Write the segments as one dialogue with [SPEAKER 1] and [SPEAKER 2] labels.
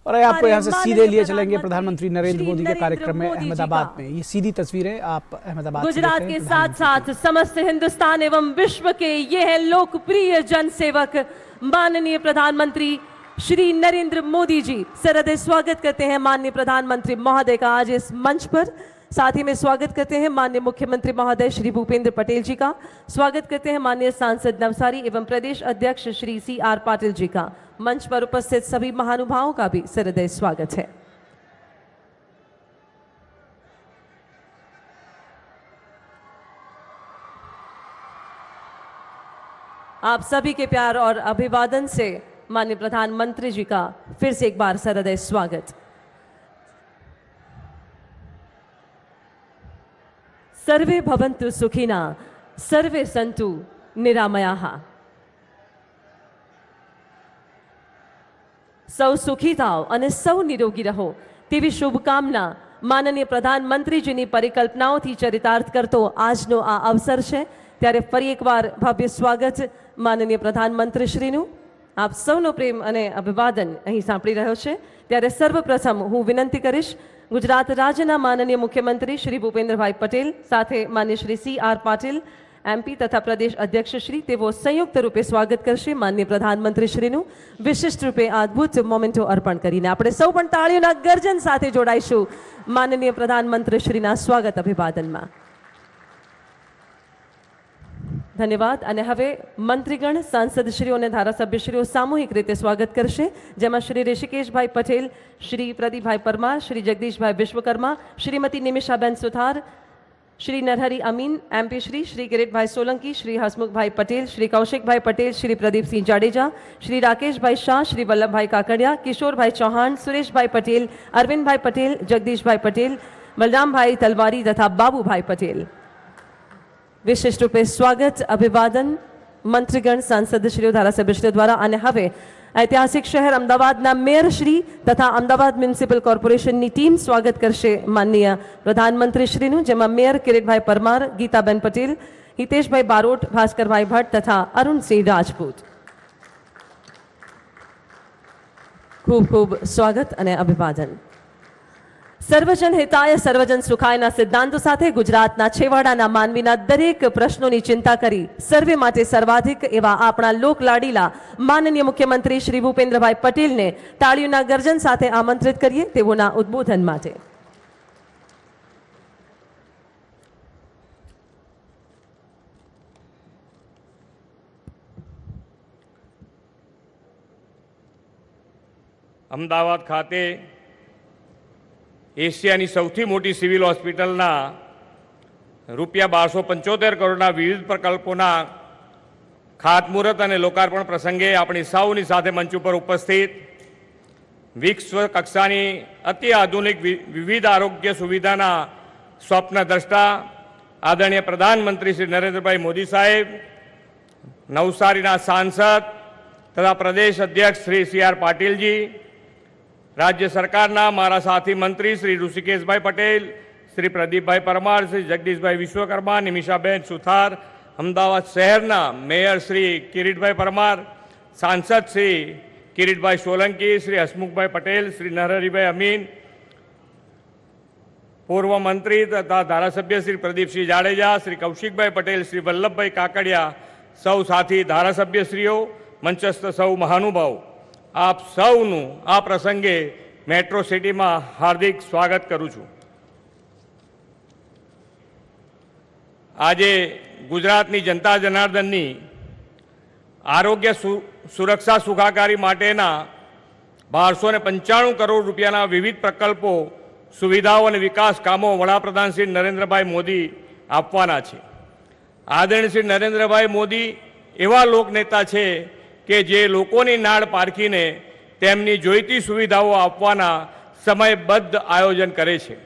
[SPEAKER 1] और आपको यहाँ से सीधे लिए चलेंगे प्रधानमंत्री नरेंद्र मोदी के कार्यक्रम में अहमदाबाद में। ये सीधी तस्वीरें आप अहमदाबाद
[SPEAKER 2] गुजरात के साथ साथ समस्त हिंदुस्तान एवं विश्व के ये है लोकप्रिय जनसेवक माननीय प्रधानमंत्री श्री नरेंद्र मोदी जी। सरहृदय स्वागत करते हैं माननीय प्रधानमंत्री महोदय का आज इस मंच पर। साथ ही में स्वागत करते हैं माननीय मुख्यमंत्री महोदय श्री भूपेंद्र पटेल जी का। स्वागत करते हैं माननीय सांसद नवसारी एवं प्रदेश अध्यक्ष श्री CR पाटिल जी का। मंच पर उपस्थित सभी महानुभावों का भी सहृदय स्वागत है। आप सभी के प्यार और अभिवादन से माननीय प्रधानमंत्री जी का फिर से एक बार सहृदय स्वागत। सर्वे भवन्तु सुखिना सर्वे सन्तु निरामयाः। સૌ સુખી થાઓ અને સૌ નિરોગી રહો તેવી શુભકામના માનનીય પ્રધાનમંત્રીજીની પરિકલ્પનાઓથી ચરિતાર્થ કરતો આજનો આ અવસર છે। ત્યારે ફરી એકવાર ભવ્ય સ્વાગત માનનીય પ્રધાનમંત્રીશ્રીનું। આપ સૌનો પ્રેમ અને અભિવાદન અહીં સાંભળી રહ્યો છે। ત્યારે સર્વપ્રથમ હું વિનંતી કરીશ ગુજરાત રાજ્યના માનનીય મુખ્યમંત્રી શ્રી ભૂપેન્દ્રભાઈ પટેલ સાથે માન્ય શ્રી CR પાટિલ MP तथा प्रदेश अध्यक्ष श्री तेवो संयुक्त रूपे स्वागत करशे माननीय प्रधानमंत्री श्रीनु। विशिष्ट रूपे अद्भुत मोमेंटो अर्पण करीने आपणे सौ पण ताळीओना गर्जन साथे जोडाईशुं माननीय प्रधानमंत्री श्रीना स्वागत अभिवादनमां। धन्यवाद। अने हवे मंत्रीगण सांसदश्रीओ अने धारासभ्यश्रीओ सामूहिक रीते स्वागत करशे, जेमां श्री ऋषिकेशभाई पटेल, श्री प्रदीपभाई परमार, श्री जगदीशभाई विश्वकर्मा, श्रीमती निमिषाबेन सुथार, श्री नरहरी अमीन MP श्री किरीटभाई सोलंकी, श्री हसमुखभाई पटेल, श्री कौशिकभाई पटेल, श्री प्रदीप सिंह जाडेजा, श्री राकेशभाई शाह, श्री वल्लभभाई काकड़िया, किशोरभाई चौहान, सुरेशभाई पटेल, अरविंदभाई पटेल, जगदीशभाई पटेल, बलरामभाई तलवारी तथा बाबूभाई पटेल। विशिष्ट रूपे स्वागत अभिवादन मंत्रीगण सांसदश्रीओ धारासभ्यश्रीओ द्वारा। अने हवे ऐतिहासिक शहर अमदावादना मेयर श्री तथा अमदावाद म्युनिसिपल कॉर्पोरेशननी टीम स्वागत करशे माननीय प्रधानमंत्री श्रीनु, जेमां मेयर किरीटभाई परमार, गीताबेन पटेल, हितेशभाई बारोट, भास्करभाई भट्ट तथा अरुण सिंह राजपूत। खूब खूब स्वागत अने अभिवादन। सर्वजन हिताय सर्वजन सुखायना सिद्धांतो साथे गुजरातना छेवाडाना मानवीना दरेक प्रश्नोनी चिंता करी सर्वे माटे सर्वाधिक एवा आपणा लोकलाडीला माननीय मुख्यमंत्री श्री भूपेंद्रभाई पटेलने ताळीओना गर्जन साथे आमंत्रित करीए तेवोना उद्बोधन माटे।
[SPEAKER 3] अमदावाद खाते एशियानी सौथी मोटी सिविल होस्पिटलना रूपिया 1275 करोड़ना विविध प्रकल्पोना खातमुहूर्त और लोकार्पण प्रसंगे अपनी सौनी साथे मंच पर उपस्थित विश्व कक्षानी अति आधुनिक विविध आरोग्य सुविधाना स्वप्नद्रष्टा आदरणीय प्रधानमंत्री श्री नरेंद्रभाई मोदी साहेब, नवसारीना सांसद तथा प्रदेश अध्यक्ष श्री CR पाटिल जी, राज्य सरकारना मारा साथी मंत्री श्री ऋषिकेशभाई पटेल, श्री प्रदीपभाई परमार, श्री जगदीशभाई विश्वकर्मा, निमिषाबेन सुथार, अमदावाद शहरना मेयर श्री किरीटभाई परमार, सांसद श्री किरीटभाई सोलंकी, श्री हसमुखभाई पटेल, श्री नरहरीभाई अमीन, पूर्व मंत्री तथा धारासभ्य श्री प्रदीप सिंह जाडेजा, श्री कौशिकभाई पटेल, श्री वल्लभभाई काकड़िया, सौ साथी धारासभ्यश्रीओ, मंचस्थ सौ महानुभाव, आप सौनु आ प्रसंगे मेट्रो सिटी में हार्दिक स्वागत करूँ छूँ। आजे गुजरातनी जनता जनार्दननी आरोग्य सुरक्षा सुखाकारी माटेना 1295 करोड़ रूपियाना विविध प्रकल्पों सुविधाओं और विकास कामों वडाप्रधान श्री नरेंद्रभाई मोदी आपवाना छे। आदरणीय श्री नरेंद्रभाई मोदी एवा लोकनेता छे के जे लोकोनी नाड़ पारखीने तेमनी जोईती सुविधाओं आपवाना समयबद्ध आयोजन करे छे।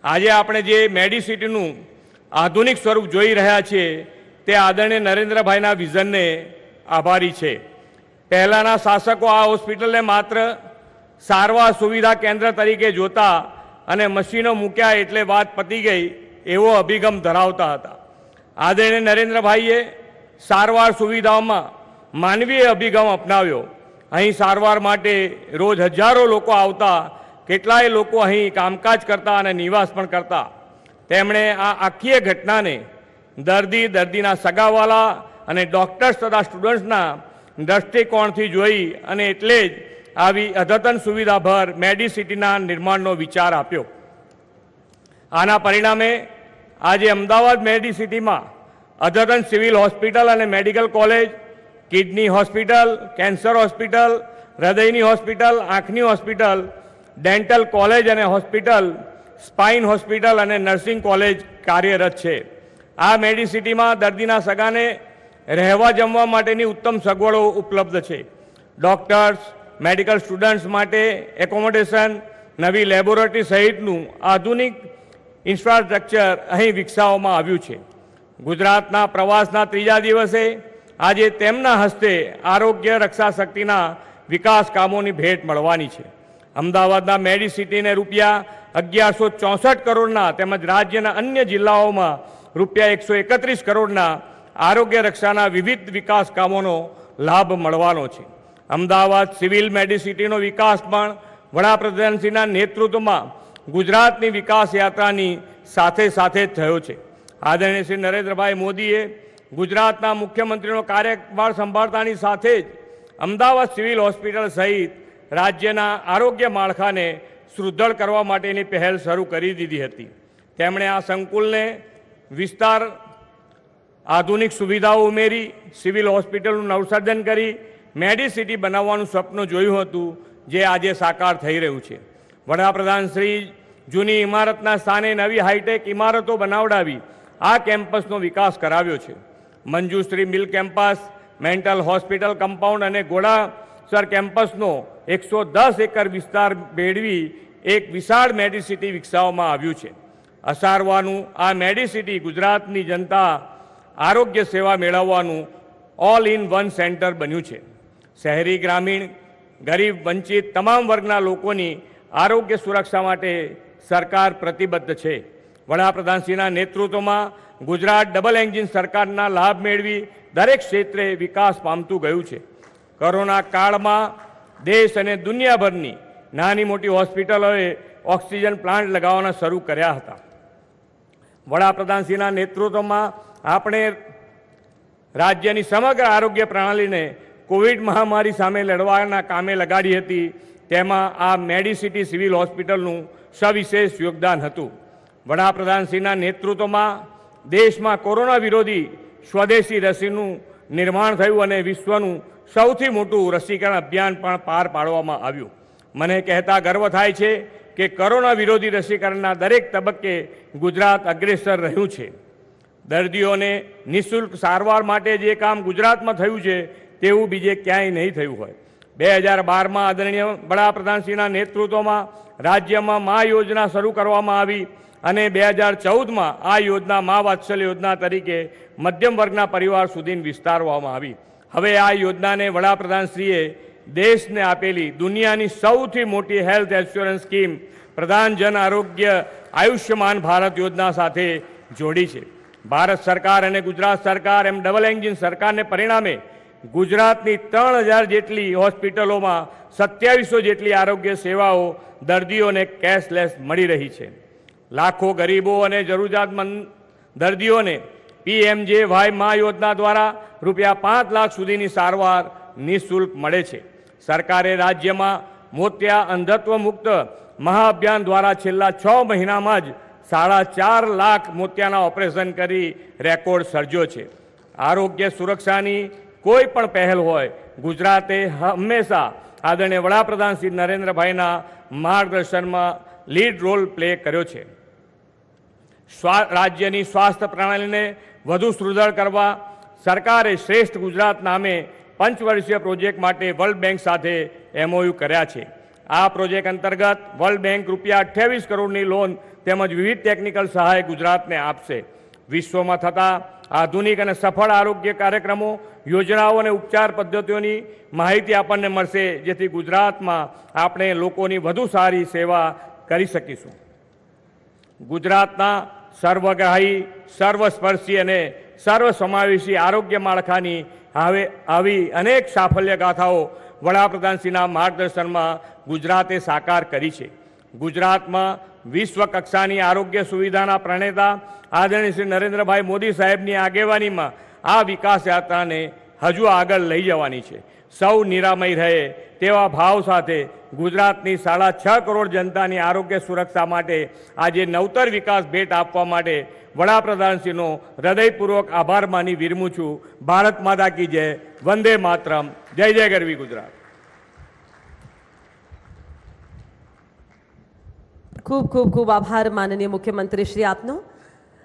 [SPEAKER 3] आजे आपणे जे मेडिसिटीनुं आधुनिक स्वरूप जोई रह्या छे ते आदरणीय नरेंद्रभाईना विजनने आभारी छे। पहेलाना शासको आ होस्पिटलने मात्र सारवार सुविधा केन्द्र तरीके जोता अने मशीनो मूक्या एटले वात पती गई एवो अभिगम धरावता हता। आदरणीय नरेंद्रभाईए सारवार सुविधाओमां मानवीय अभिगम अपनाव्यो અહીં સારવાર માટે રોજ હજારો લોકો આવતા, કેટલાય લોકો અહીં કામકાજ કરતા અને નિવાસ પણ કરતા. તેમણે આ આખી ઘટનાને દર્દી, દર્દીના સગાવાલા અને ડૉક્ટર્સ તથા સ્ટુડન્ટ્સના દૃષ્ટિકોણથી જોઈ અને એટલે જ આવી અદ્યતન સુવિધાભર મેડિસિટીના નિર્માણનો વિચાર આપ્યો. આના પરિણામે આજે અમદાવાદ મેડિસિટીમાં અદ્યતન સિવિલ હોસ્પિટલ અને medical college, kidney hospital, cancer hospital, હૃદયની હોસ્પિટલ, આંખની હોસ્પિટલ, ડેન્ટલ કોલેજ અને હોસ્પિટલ, સ્પાઇન હોસ્પિટલ અને નર્સિંગ કોલેજ કાર્યરત છે. આ મેડિસિટીમાં દર્દીના સગાને રહેવા જમવા માટેની ઉત્તમ સગવડો ઉપલબ્ધ છે. ડૉક્ટર્સ, મેડિકલ સ્ટુડન્ટ્સ માટે એકોમોડેશન, નવી લેબોરેટરી સહિતનું આધુનિક ઇન્ફ્રાસ્ટ્રક્ચર અહીં વિકસાવવામાં આવ્યું છે. ગુજરાતના પ્રવાસના ત્રીજા દિવસે આજે તેમના હસ્તે આરોગ્ય રક્ષા શક્તિના વિકાસ કામોની ભેટ મળવાની છે. અમદાવાદના મેડિસિટીને રૂપિયા 1164 કરોડના તેમજ રાજ્યના અન્ય જિલ્લાઓમાં રૂપિયા 131 કરોડના આરોગ્ય રક્ષાના વિવિધ વિકાસ કામોનો લાભ મળવાનો છે. અમદાવાદ સિવિલ મેડિસિટીનો વિકાસ પણ વડાપ્રધાનશ્રીના નેતૃત્વમાં ગુજરાતની વિકાસ યાત્રાની સાથે સાથે જ થયો છે. આદરણીય શ્રી નરેન્દ્રભાઈ મોદીએ ગુજરાતના મુખ્યમંત્રીનો કાર્યભાર સંભાળતાની સાથે જ અમદાવાદ સિવિલ હોસ્પિટલ સહિત રાજ્યના આરોગ્ય માળખાને સુદૃઢ કરવા માટેની પહેલ શરૂ કરી દીધી હતી. તેમણે આ સંકુલને વિસ્તાર, આધુનિક સુવિધાઓ ઉમેરી સિવિલ હોસ્પિટલનું નવસર્જન કરી મેડિસિટી બનાવવાનું સપનું જોયું હતું, જે આજે સાકાર થઈ રહ્યું છે. વડાપ્રધાન શ્રી જૂની ઇમારતના સ્થાને નવી હાઈટેક ઇમારતો બનાવડાવી આ કેમ્પસનો વિકાસ કરાવ્યો છે. મંજુશ્રી મિલ કેમ્પસ, મેન્ટલ હોસ્પિટલ કમ્પાઉન્ડ અને ઘોડાસર કેમ્પસનો 110 એકર વિસ્તાર ભેળવી એક વિશાળ મેડિસિટી વિકસાવવામાં આવ્યું છે. અસારવાનું આ મેડિસિટી ગુજરાતની જનતા આરોગ્ય સેવા મેળવવાનું ઓલ ઇન વન સેન્ટર બન્યું છે. શહેરી, ગ્રામીણ, ગરીબ, વંચિત તમામ વર્ગના લોકોની આરોગ્ય સુરક્ષા માટે સરકાર પ્રતિબદ્ધ છે. વડાપ્રધાનશ્રીના નેતૃત્વમાં ગુજરાત ડબલ એન્જિન સરકારના લાભ મેળવી દરેક ક્ષેત્રે વિકાસ પામતું ગયું છે. કોરોના કાળમાં દેશ અને દુનિયાભરની નાની મોટી હોસ્પિટલોએ ઓક્સિજન પ્લાન્ટ લગાવવાના શરૂ કર્યા હતા. વડાપ્રધાનશ્રીના નેતૃત્વમાં આપણે રાજ્યની સમગ્ર આરોગ્ય પ્રણાલીને કોવિડ મહામારી સામે લડવાના કામે લગાડી હતી. તેમાં આ મેડિસિટી સિવિલ હોસ્પિટલનું સવિશેષ યોગદાન હતું. વડાપ્રધાનશ્રીના નેતૃત્વમાં દેશમાં કોરોના વિરોધી સ્વદેશી રસીનું નિર્માણ થયું અને વિશ્વનું સૌથી મોટું રસીકરણ અભિયાન પણ પાર પાડવામાં આવ્યું. મને કહેતા ગર્વ થાય છે કે કોરોના વિરોધી રસીકરણના દરેક તબક્કે ગુજરાત અગ્રેસર રહ્યું છે. દર્દીઓને નિઃશુલ્ક સારવાર માટે જે કામ ગુજરાતમાં થયું છે તેવું બીજે ક્યાંય નહીં થયું હોય. 2012માં આદરણીય વડાપ્રધાનશ્રીના નેતૃત્વમાં રાજ્યમાં મા યોજના શરૂ કરવામાં આવી અને 2014માં આ યોજના મા વાત્સલ્ય યોજના તરીકે મધ્યમ વર્ગના પરિવાર સુધી વિસ્તારવામાં આવી. હવે આ યોજનાને વડાપ્રધાનશ્રીએ દેશને આપેલી દુનિયાની સૌથી મોટી હેલ્થ એશ્યોરન્સ સ્કીમ પ્રધાન જન આરોગ્ય આયુષ્યમાન ભારત યોજના સાથે જોડી છે. ભારત સરકાર અને ગુજરાત સરકાર એમ ડબલ એન્જિન સરકારને પરિણામે ગુજરાતની 3000 જેટલી હોસ્પિટલોમાં 2700 જેટલી આરોગ્ય સેવાઓ દર્દીઓને કેશલેસ મળી રહી છે. લાખો ગરીબો અને જરૂરિયાતમંદ દર્દીઓને PMJY મા યોજના દ્વારા રૂપિયા 5 લાખ સુધીની સારવાર નિઃશુલ્ક મળે છે. સરકારે રાજ્યમાં મોતિયા અંધત્વ મુક્ત મહાઅભિયાન દ્વારા છેલ્લા 6 મહિનામાં જ 4.5 લાખ મોતિયાના ઓપરેશન કરી રેકોર્ડ સર્જ્યો છે. આરોગ્ય સુરક્ષાની કોઈ પણ પહેલ હોય, ગુજરાતે હંમેશા આદરણીય વડાપ્રધાન શ્રી નરેન્દ્રભાઈના માર્ગદર્શનમાં લીડ રોલ પ્લે કર્યો છે. રાજ્યની સ્વાસ્થ્ય પ્રણાલીને વધુ સુદૃઢ કરવા સરકારે શ્રેષ્ઠ ગુજરાત નામે પંચવર્ષીય પ્રોજેક્ટ માટે વર્લ્ડ બેંક સાથે MOU કર્યા છે. આ પ્રોજેક્ટ અંતર્ગત વર્લ્ડ બેંક રૂપિયા 28 કરોડની લોન તેમજ વિવિધ ટેકનિકલ સહાય ગુજરાતને આપશે. વિશ્વમાં થતા આધુનિક અને સફળ આરોગ્ય કાર્યક્રમો, યોજનાઓ અને ઉપચાર પદ્ધતિઓની માહિતી આપણને મળશે, જેથી ગુજરાતમાં આપણે લોકોની વધુ સારી સેવા કરી શકીશું. ગુજરાતના સર્વગ્રાહી, સર્વસ્પર્શી અને સર્વસમાવેશી આરોગ્ય માળખાની આવી અનેક સાફલ્ય ગાથાઓ વડાપ્રધાનશ્રીના માર્ગદર્શનમાં ગુજરાતે સાકાર કરી છે. ગુજરાતમાં વિશ્વ કક્ષાની આરોગ્ય સુવિધાના પ્રણેતા આદરણીય શ્રી નરેન્દ્રભાઈ મોદી સાહેબની આગેવાનીમાં આ વિકાસ યાત્રાને હજુ આગળ લઈ જવાની છે. સૌ નિરામય રહે તેવા ભાવ સાથે ગુજરાતની 6.5 કરોડ જનતાની આરોગ્ય સુરક્ષા માટે આજે નવતર વિકાસ ભેટ આપવા માટે વડાપ્રધાનશ્રીનો હૃદયપૂર્વક આભાર માની વિરમું છું. ભારત માતા કી જય. વંદે માતરમ. જય જય ગરવી ગુજરાત.
[SPEAKER 2] खूब खूब खूब आभार माननीय मुख्यमंत्री श्री आपनो.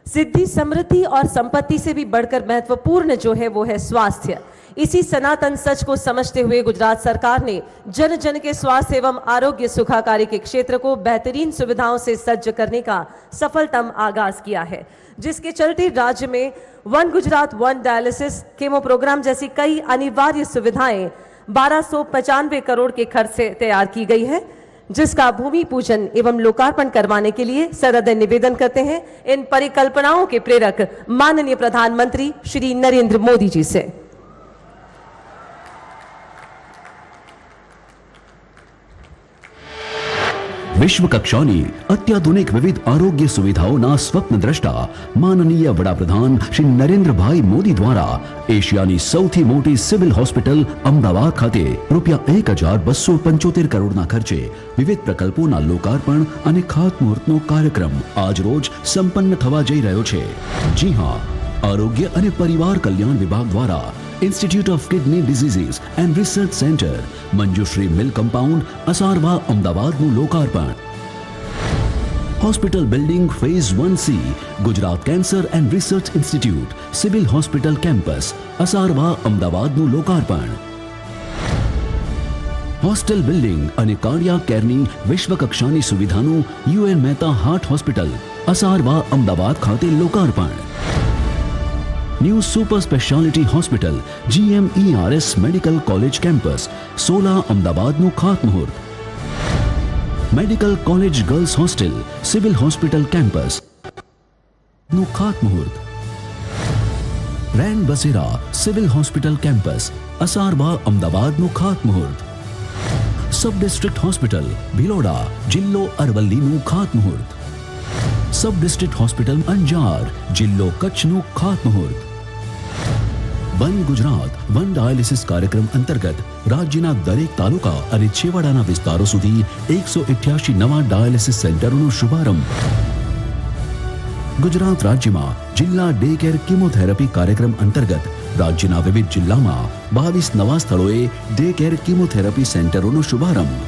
[SPEAKER 2] सिद्धि, समृद्धि और संपत्ति से भी बढ़कर महत्वपूर्ण जो है वो है स्वास्थ्य. इसी सनातन सच को समझते हुए गुजरात सरकार ने जन जन के स्वास्थ्य एवं आरोग्य सुखाकारी के क्षेत्र को बेहतरीन सुविधाओं से सज्ज करने का सफलतम आगाज किया है, जिसके चलते राज्य में one Gujarat one dialysis chemo program जैसी कई अनिवार्य सुविधाएं 1295 करोड़ के खर्च से तैयार की गई है, जिसका भूमि पूजन एवं लोकार्पण करवाने के लिए सहृदय निवेदन करते हैं इन परिकल्पनाओं के प्रेरक माननीय प्रधानमंत्री श्री नरेंद्र मोदी जी से.
[SPEAKER 4] વિશ્વ કક્ષાની અત્યાધુનિક વિવિધ આરોગ્ય સુવિધાઓના સ્વપ્નદ્રષ્ટા માનનીય વડાપ્રધાન શ્રી નરેન્દ્રભાઈ મોદી દ્વારા એશિયાની સૌથી મોટી સિવિલ હોસ્પિટલ અમદાવાદ ખાતે ₹1,275 કરોડના ખર્ચે વિવિધ પ્રકલ્પોના લોકાર્પણ અને ખાતમુહૂર્તનો કાર્યક્રમ આજ રોજ સંપન્ન થવા જઈ રહ્યો છે. જી હા, આરોગ્ય અને પરિવાર કલ્યાણ વિભાગ દ્વારા institute of kidney diseases and research centre Manjushri mill compound Asarwa अमदावादનું लोकार्पण. Hospital building phase 1C Gujarat cancer and research institute civil hospital campus Asarwa अमदावादનું लोकार्पण. હોસ્ટેલ બિલ્ડિંગ અને કાર્ડિયાક કેરની વિશ્વ કક્ષાની સુવિધાનું UN Mehta heart hospital Asarwa Amdavad ખાતે લોકાર્પણ. New super speciality hospital GMERS medical college campus 16 अमदावादનું ખાતમુહૂર્ત. Medical college girls hostel civil hospital campus નું ખાતમુહૂર્ત. રેન બસેરા સિવિલ હોસ્પિટલ કેમ્પસ અસારવા અમદાવાદનું ખાતમુહૂર્ત. सब डिस्ट्रिक्ट हॉस्पिटल ભિલોડા જિલ્લો અરવલ્લીનું ખાતમુહૂર્ત. सब डिस्ट्रिक्ट हॉस्पिटल અંજાર જિલ્લો કચ્છનું ખાતમુહૂર્ત. વન ગુજરાત વન ડાયાલિસિસ કાર્યક્રમ અંતર્ગત રાજ્યના દરેક તાલુકા અને છેવાડાના વિસ્તારો સુધી 188 નવા ડાયાલિસિસ સેન્ટરોનો શુભારંભ. ગુજરાત રાજ્યમાં જિલ્લા ડે કેર કીમોથેરાપી કાર્યક્રમ અંતર્ગત રાજ્યના વિવિધ જિલ્લામાં 22 નવા સ્થળોએ ડે કેર કીમોથેરાપી સેન્ટરોનો શુભારંભ.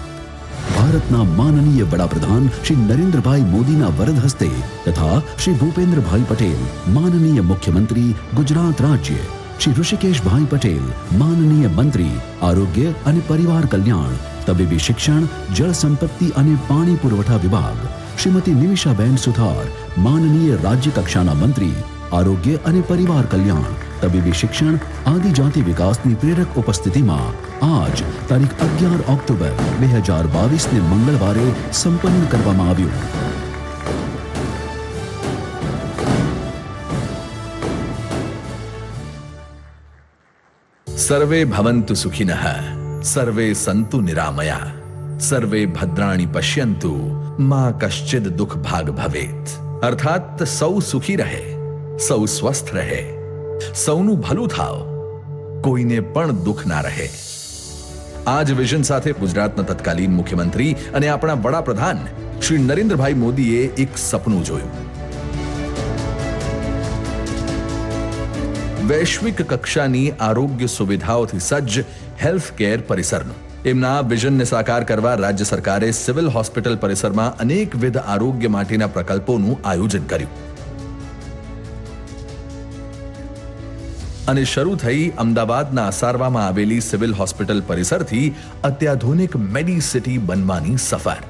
[SPEAKER 4] ભારતના માનનીય વડાપ્રધાન શ્રી નરેન્દ્રભાઈ મોદીના વરદ હસ્તે તથા શ્રી ભૂપેન્દ્રભાઈ પટેલ માનનીય મુખ્યમંત્રી ગુજરાત રાજ્ય, શ્રી ઋષિકેશભાઈ પટેલ માનનીય મંત્રી આરોગ્ય અને પરિવાર કલ્યાણ, તબીબી શિક્ષણ, જળ સંપત્તિ અને પાણી પુરવઠા વિભાગ, શ્રીમતી નિમિષાબેન સુથાર માનનીય રાજ્ય કક્ષાના મંત્રી આરોગ્ય અને પરિવાર કલ્યાણ, તબીબી શિક્ષણ, આદિજાતિ વિકાસની પ્રેરક ઉપસ્થિતિમાં આજ તારીખ 11 ઓક્ટોબર 2022 મંગળવારે સંપન્ન કરવામાં આવ્યું.
[SPEAKER 5] सर्वे भवन्तु सुखिनः, सर्वे सन्तु निरामया, सर्वे भद्राणि पश्यन्तु, मा कश्चिद दुख भाग भवेत्. अर्थात सौ सुखी रहे, सौ स्वस्थ रहे, સૌનું ભલું થાવ, કોઈને પણ દુઃખ ના રહે. આ જ વિઝન સાથે ગુજરાતના તત્કાલીન મુખ્યમંત્રી અને આપણા વડાપ્રધાન શ્રી નરેન્દ્રભાઈ મોદીએ એક સપનું જોયું. વૈશ્વિક કક્ષાની આરોગ્ય સુવિધાઓથી સજ્જ હેલ્થ કેર પરિસરનું. એમના વિઝનને સાકાર કરવા રાજ્ય સરકારે સિવિલ હોસ્પિટલ પરિસરમાં અનેકવિધ આરોગ્ય માટેના પ્રકલ્પોનું આયોજન કર્યું અને શરૂ થઈ અમદાવાદના અસારવામાં આવેલી સિવિલ હોસ્પિટલ પરિસરથી અત્યાધુનિક મેડી સિટી બનવાની સફર.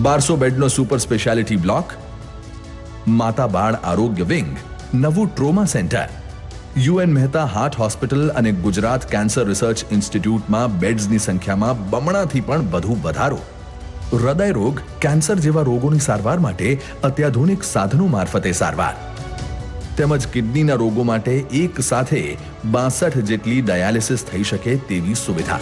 [SPEAKER 5] બારસો બેડનો સુપર સ્પેશિયાલિટી બ્લોક, માતા બાળ આરોગ્ય વિંગ, નવું trauma centre, UN Mehta heart hospital અને ગુજરાત કેન્સર રિસર્ચ ઇન્સ્ટિટ્યૂટમાં બેડ્સની સંખ્યામાં બમણાથી પણ વધુ વધારો. હૃદય રોગ, કેન્સર જેવા રોગોની સારવાર માટે અત્યાધુનિક સાધનો મારફતે સારવાર તેમજ કિડનીના રોગો માટે એક સાથે 62 જેટલી ડાયાલિસિસ થઈ શકે તેવી સુવિધા.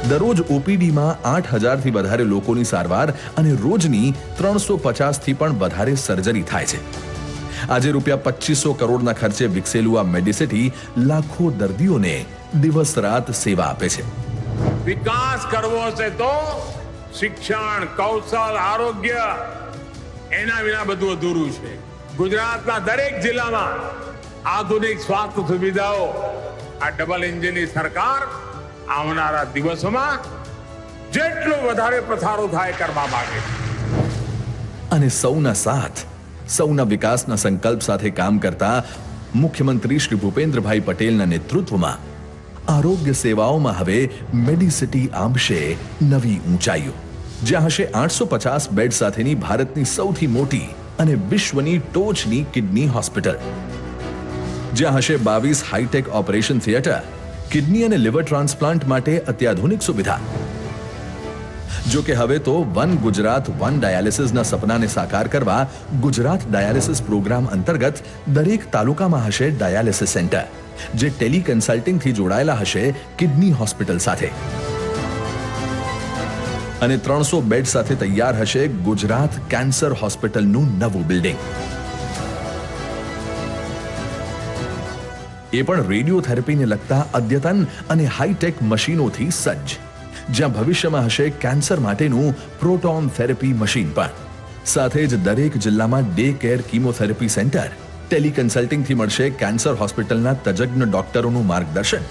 [SPEAKER 5] દરરોજ ઓપીડીમાં 8000 થી વધારે લોકોની સારવાર અને રોજની 350 થી પણ વધારે સર્જરી થાય છે. આજે ₹2500 કરોડના ખર્ચે વિકસેલું આ મેડિસિટી લાખો દર્દીઓને દિવસ રાત સેવા આપે છે.
[SPEAKER 6] વિકાસ કરવો છે તો શિક્ષણ, કૌશલ, આરોગ્ય એના વિના બધું અધૂરું છે. ગુજરાતના દરેક જિલ્લામાં આધુનિક સ્વાસ્થ્ય સુવિધાઓ આ ડબલ એન્જિનની સરકાર આવનારા દિવસોમાં જેટલો વધારે પ્રસારો થાય કરવા માંગે છે.
[SPEAKER 5] અને સૌના સાથ, સૌના વિકાસના સંકલ્પ સાથે કામ કરતા મુખ્યમંત્રી શ્રી ભૂપેન્દ્રભાઈ પટેલના નેતૃત્વમાં આરોગ્ય સેવાઓમાં હવે મેડિસિટી આંબશે નવી ઊંચાઈઓ. જ્યાં હશે 850 બેડ સાથેની ભારતની સૌથી મોટી અને વિશ્વની ટોચની કિડની હોસ્પિટલ. જ્યાં હશે 22 હાઈટેક ઓપરેશન થિયેટર, કિડની અને લિવર ટ્રાન્સપ્લાન્ટ માટે અત્યાધુનિક સુવિધા. જો કે હવે તો વન ગુજરાત વન ડાયાલિસિસના સપનાને સાકાર કરવા ગુજરાત ડાયાલિસિસ પ્રોગ્રામ અંતર્ગત દરેક તાલુકામાં હશે ડાયાલિસિસ સેન્ટર, જે ટેલી કન્સલ્ટિંગથી જોડાયેલા હશે કિડની હોસ્પિટલ સાથે. અને 300 બેડ સાથે તૈયાર હશે ગુજરાત કેન્સર હોસ્પિટલનું નવું બિલ્ડિંગ. એ પણ રેડિયોથેરાપીને લગતા અદ્યતન અને હાઈટેક મશીનોથી સજ્જ, જ્યાં ભવિષ્યમાં હશે કેન્સર માટેનું પ્રોટોન થેરેપી મશીન પણ. સાથે જ દરેક જિલ્લામાં day care chemotherapy centre, tele કન્સલ્ટિંગથી મળશે કેન્સર હોસ્પિટલના તજજ્ઞ ડોક્ટરોનું માર્ગદર્શન.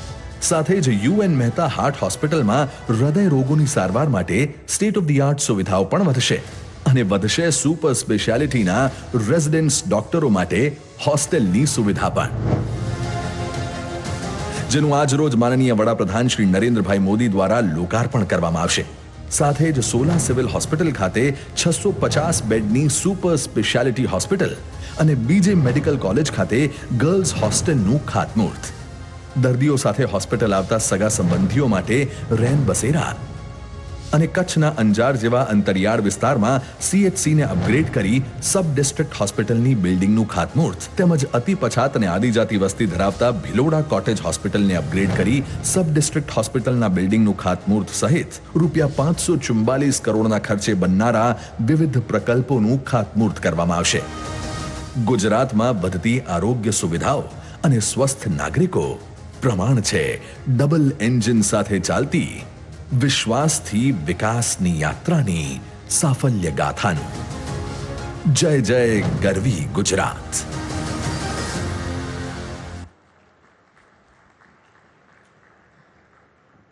[SPEAKER 5] સાથે જ યુએન મહેતા હાર્ટ હોસ્પિટલમાં હૃદય રોગોની સારવાર માટે સ્ટેટ ઓફ ધી આર્ટ સુવિધાઓ પણ વધશે. અને વધશે સુપર સ્પેશિયાલિટીના રેઝિડેન્સ ડોક્ટરો માટે હોસ્ટેલની સુવિધા પણ, જેનું આજ રોજ માનનીય વડાપ્રધાન શ્રી નરેન્દ્રભાઈ મોદી દ્વારા લોકાર્પણ કરવામાં આવશે. સાથે જ સોલા સિવિલ હોસ્પિટલ ખાતે 650 બેડની સુપર સ્પેશિયાલિટી હોસ્પિટલ અને બીજે મેડિકલ કોલેજ ખાતે ગર્લ્સ હોસ્ટેલનું ખાતમુહૂર્ત. દર્દીઓ સાથે હોસ્પિટલ આવતા સગા સંબંધીઓ માટે રેન બસેરા અને કચ્છના અંજાર જેવા અંતરિયાળ વિસ્તારમાં સીએચસીને અપગ્રેડ કરી સબ ડિસ્ટ્રિક્ટ હોસ્પિટલની બિલ્ડિંગનું ખાતમુહૂર્ત, તેમજ અતિ પછાત અને આદિજાતિ વસ્તી ધરાવતા ભિલોડા કોટેજ હોસ્પિટલને અપગ્રેડ કરી સબ ડિસ્ટ્રિક્ટ હોસ્પિટલના બિલ્ડિંગનું ખાતમુહૂર્ત સહિત ₹544 કરોડના ખર્ચે બનનારા વિવિધ પ્રકલ્પોનું ખાતમુહૂર્ત કરવામાં આવશે. ગુજરાતમાં વધતી આરોગ્ય સુવિધાઓ અને સ્વસ્થ નાગરિકો પ્રમાણ છે ડબલ એન્જિન સાથે ચાલતી વિશ્વાસથી વિકાસની યાત્રાની સાફલ્ય ગાથાનું. જય જય ગરવી ગુજરાત.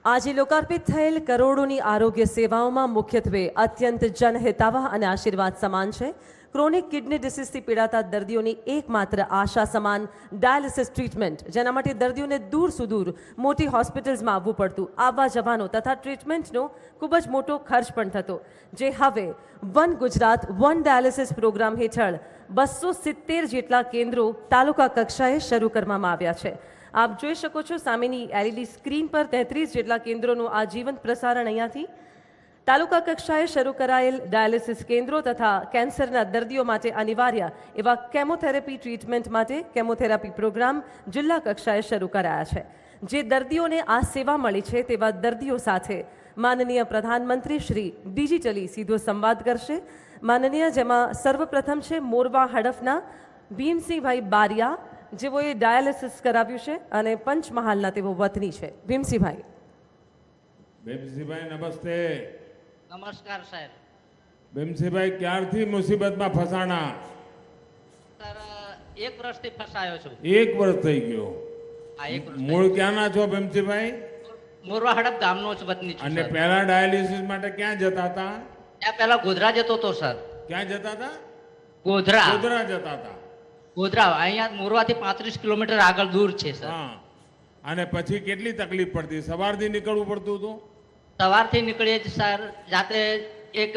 [SPEAKER 2] આજે લોકાર્પિત થયેલ કરોડોની આરોગ્ય સેવાઓમાં મુખ્યત્વે અત્યંત જનહિતાવહ અને આશીર્વાદ સમાન છે. ક્રોનિક કિડની ડિસીઝથી પીડાતા દર્દીઓની એકમાત્ર આશા સમાન ડાયાલિસિસ ટ્રીટમેન્ટ, જેના માટે દર્દીઓને દૂર સુદૂર મોટી હોસ્પિટલ્સમાં આવવું પડતું, આવવા જવાનો તથા ટ્રીટમેન્ટનો ખૂબ જ મોટો ખર્ચ પણ થતો, જે હવે one Gujarat one dialysis program હેઠળ 270 જેટલા કેન્દ્રો તાલુકા કક્ષાએ શરૂ કરવામાં આવ્યા છે. આપ જોઈ શકો છો સામેની એલઈડી સ્ક્રીન પર 33 જેટલા કેન્દ્રોનું આ જીવંત પ્રસારણ અહીંયાથી. તાલુકા કક્ષાએ શરૂ કરાયેલ ડાયાલિસિસ કેન્દ્રો તથા કેન્સરના દર્દીઓ માટે અનિવાર્ય એવા કેમોથેરાપી ટ્રીટમેન્ટ માટે કેમોથેરાપી પ્રોગ્રામ જિલ્લા કક્ષાએ શરૂ કરાયા છે. જે દર્દીઓને આ સેવા મળી છે તેવા દર્દીઓ સાથે માનનીય પ્રધાનમંત્રી શ્રી ડિજિટલી સીધો સંવાદ કરશે. માનનીય, જેમાં સર્વપ્રથમ છે મોરવા હડફના ભીમસિંહભાઈ બારિયા, જેઓએ ડાયાલિસિસ કરાવ્યું છે અને પંચમહાલના તેઓ વતની છે. ભીમસિંહભાઈ.
[SPEAKER 6] ભીમસિંહભાઈ નમસ્તે.
[SPEAKER 7] નમસ્કાર સાહેબ.
[SPEAKER 6] ભીમસિંહભાઈ ક્યારથી મુસીબતમાં ફસાણા?
[SPEAKER 7] સર 1 વર્ષથી ફસાયો છું.
[SPEAKER 6] 1 વર્ષ થઈ ગયો.
[SPEAKER 7] આ 1 વર્ષ.
[SPEAKER 6] મૂળ ક્યાંના છો ભીમસિંહભાઈ?
[SPEAKER 7] મોરવા હડપ ગામનો જ વતની છું.
[SPEAKER 6] અને
[SPEAKER 7] સર.
[SPEAKER 6] પહેલા ડાયાલિસિસ માટે ક્યાં જતા હતા?
[SPEAKER 7] ત્યાં પહેલા ગોધરા જતો હતો સર.
[SPEAKER 6] ક્યાં જતા હતા?
[SPEAKER 7] ગોધરા.
[SPEAKER 6] ગોધરા જતા હતા.
[SPEAKER 7] ગોધરા અહીંયા મોરવાથી 35 કિલોમીટર આગળ દૂર છે સર.
[SPEAKER 6] હા. અને પછી કેટલી તકલીફ પડતી? સવારથી નીકળવું પડતું હતું?
[SPEAKER 7] સવારથી નીકળીએ જ સર, જાતે એક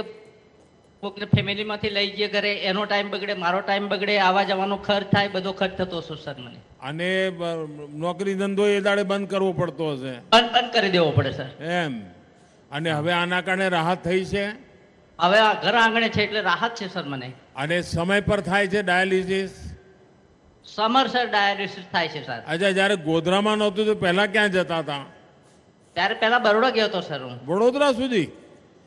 [SPEAKER 7] કોકને ફેમિલીમાંથી લઈ જઈએ ઘરે, એનો ટાઈમ બગડે, મારો ટાઈમ બગડે, આવવા જવાનો ખર્ચ થાય, બધો ખર્ચ થતો હશે સર મને.
[SPEAKER 6] અને નોકરી ધંધો એ દાડે બંધ કરવો પડતો હશે
[SPEAKER 7] બંધ કરી દેવો પડે સર.
[SPEAKER 6] એમ. અને હવે આના કારણે રાહત થઈ છે
[SPEAKER 7] હવે આ ઘર આંગણે છે એટલે રાહત છે સર મને.
[SPEAKER 6] અને સમય પર થાય છે ડાયાલિસિસ.
[SPEAKER 7] સમરસર ડાયાલિસિસ થાય છે સર.
[SPEAKER 6] અચ્છા, જ્યારે ગોધરામાં નહોતું તો પહેલા ક્યાં જતા હતા?
[SPEAKER 7] ત્યારે પહેલા બરોડા ગયો હતો સર હું.
[SPEAKER 6] વડોદરા સુધી?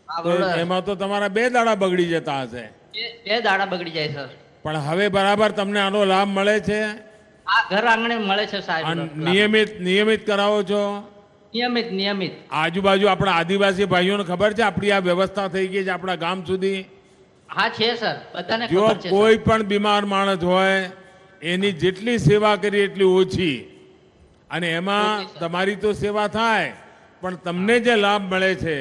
[SPEAKER 7] હા,
[SPEAKER 6] તો
[SPEAKER 7] બરોડા.
[SPEAKER 6] એમાં તો તમારા 2 દાડા બગડી જતા હશે.
[SPEAKER 7] બે દાડા બગડી જાય સર.
[SPEAKER 6] પણ હવે બરાબર તમને આનો લાભ મળે છે?
[SPEAKER 7] આ ઘર આંગણે મળે છે સાહેબ.
[SPEAKER 6] આ નિયમિત કરાવો છો?
[SPEAKER 7] નિયમિત.
[SPEAKER 6] આજુબાજુ આપણા આદિવાસી ભાઈઓને ખબર છે આપણી આ વ્યવસ્થા થઈ ગઈ છે આપણા ગામ સુધી?
[SPEAKER 7] હા છે સર, બધાને
[SPEAKER 6] જો
[SPEAKER 7] ખબર છે સર.
[SPEAKER 6] કોઈ પણ બીમાર માણસ હોય એની જેટલી સેવા કરી એટલી ઓછી. અને એમાં તમારી તો સેવા થાય પણ તમને જે લાભ મળે છે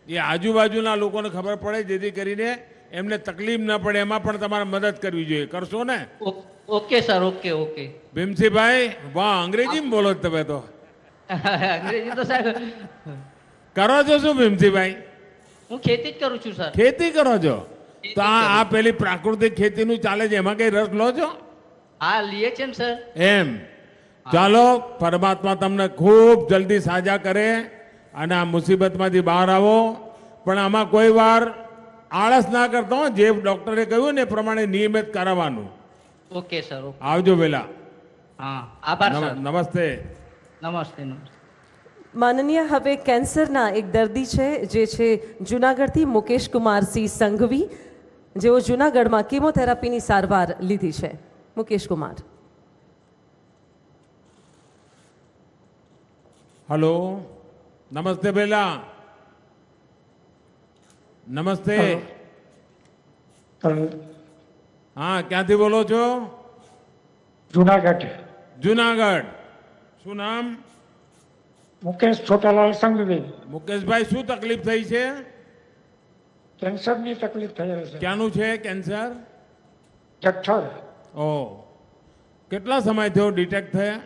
[SPEAKER 6] એ આજુબાજુના લોકોને ખબર પડે, જેથી કરીને એમને તકલીફ ન પડે. એમાં પણ તમારે મદદ કરવી જોઈએ. કરશો ને?
[SPEAKER 7] Okay sir, okay.
[SPEAKER 6] ભીમસિંહભાઈ, વાહ, અંગ્રેજીમાં બોલો છો તમે તો.
[SPEAKER 7] અંગ્રેજી તો સાહેબ
[SPEAKER 6] કરો છો શું ભીમસિંહભાઈ?
[SPEAKER 7] હું ખેતી જ કરું છું સર.
[SPEAKER 6] ખેતી કરો છો? તો આ પેલી પ્રાકૃતિક ખેતીનું ચાલે છે, એમાં કઈ રસ લો છો?
[SPEAKER 7] હા, લીએ છે ને સર.
[SPEAKER 6] એમ. ચાલો, પરમાત્મા તમને ખૂબ જલ્દી સાજા કરે અને આ મુસીબતમાંથી બહાર આવો. પણ આમાં કોઈ વાર આળસ ના કરતો હો. જે ડોક્ટરે કહ્યું ને એ પ્રમાણે નિયમિત કરાવવાનું.
[SPEAKER 7] Okay sir, okay.
[SPEAKER 6] આવજો વેલા.
[SPEAKER 7] હા, આભાર સર.
[SPEAKER 6] નમસ્તે.
[SPEAKER 7] નમસ્તે.
[SPEAKER 2] માનનીય, હવે કેન્સરના એક દર્દી છે જે છે જૂનાગઢથી મુકેશ કુમારસિંહ સંઘવી, જેઓ જૂનાગઢમાં કેમોથેરાપીની સારવાર લીધી છે. મુકેશ કુમાર.
[SPEAKER 6] હલો, નમસ્તે બેલા. નમસ્તે. હા, ક્યાંથી બોલો છો?
[SPEAKER 8] જુનાગઢ.
[SPEAKER 6] જુનાગઢ. શું નામ?
[SPEAKER 8] મુકેશ છોટાલાલ સંઘવી.
[SPEAKER 6] મુકેશભાઈ, શું તકલીફ થઈ છે?
[SPEAKER 8] કેન્સરની તકલીફ થઈ રહી છે.
[SPEAKER 6] ક્યાંનું છે કેન્સર?
[SPEAKER 8] જઠ્ઠર.
[SPEAKER 6] ઓહ, કેટલા સમય થયો ડિટેક્ટ થયા?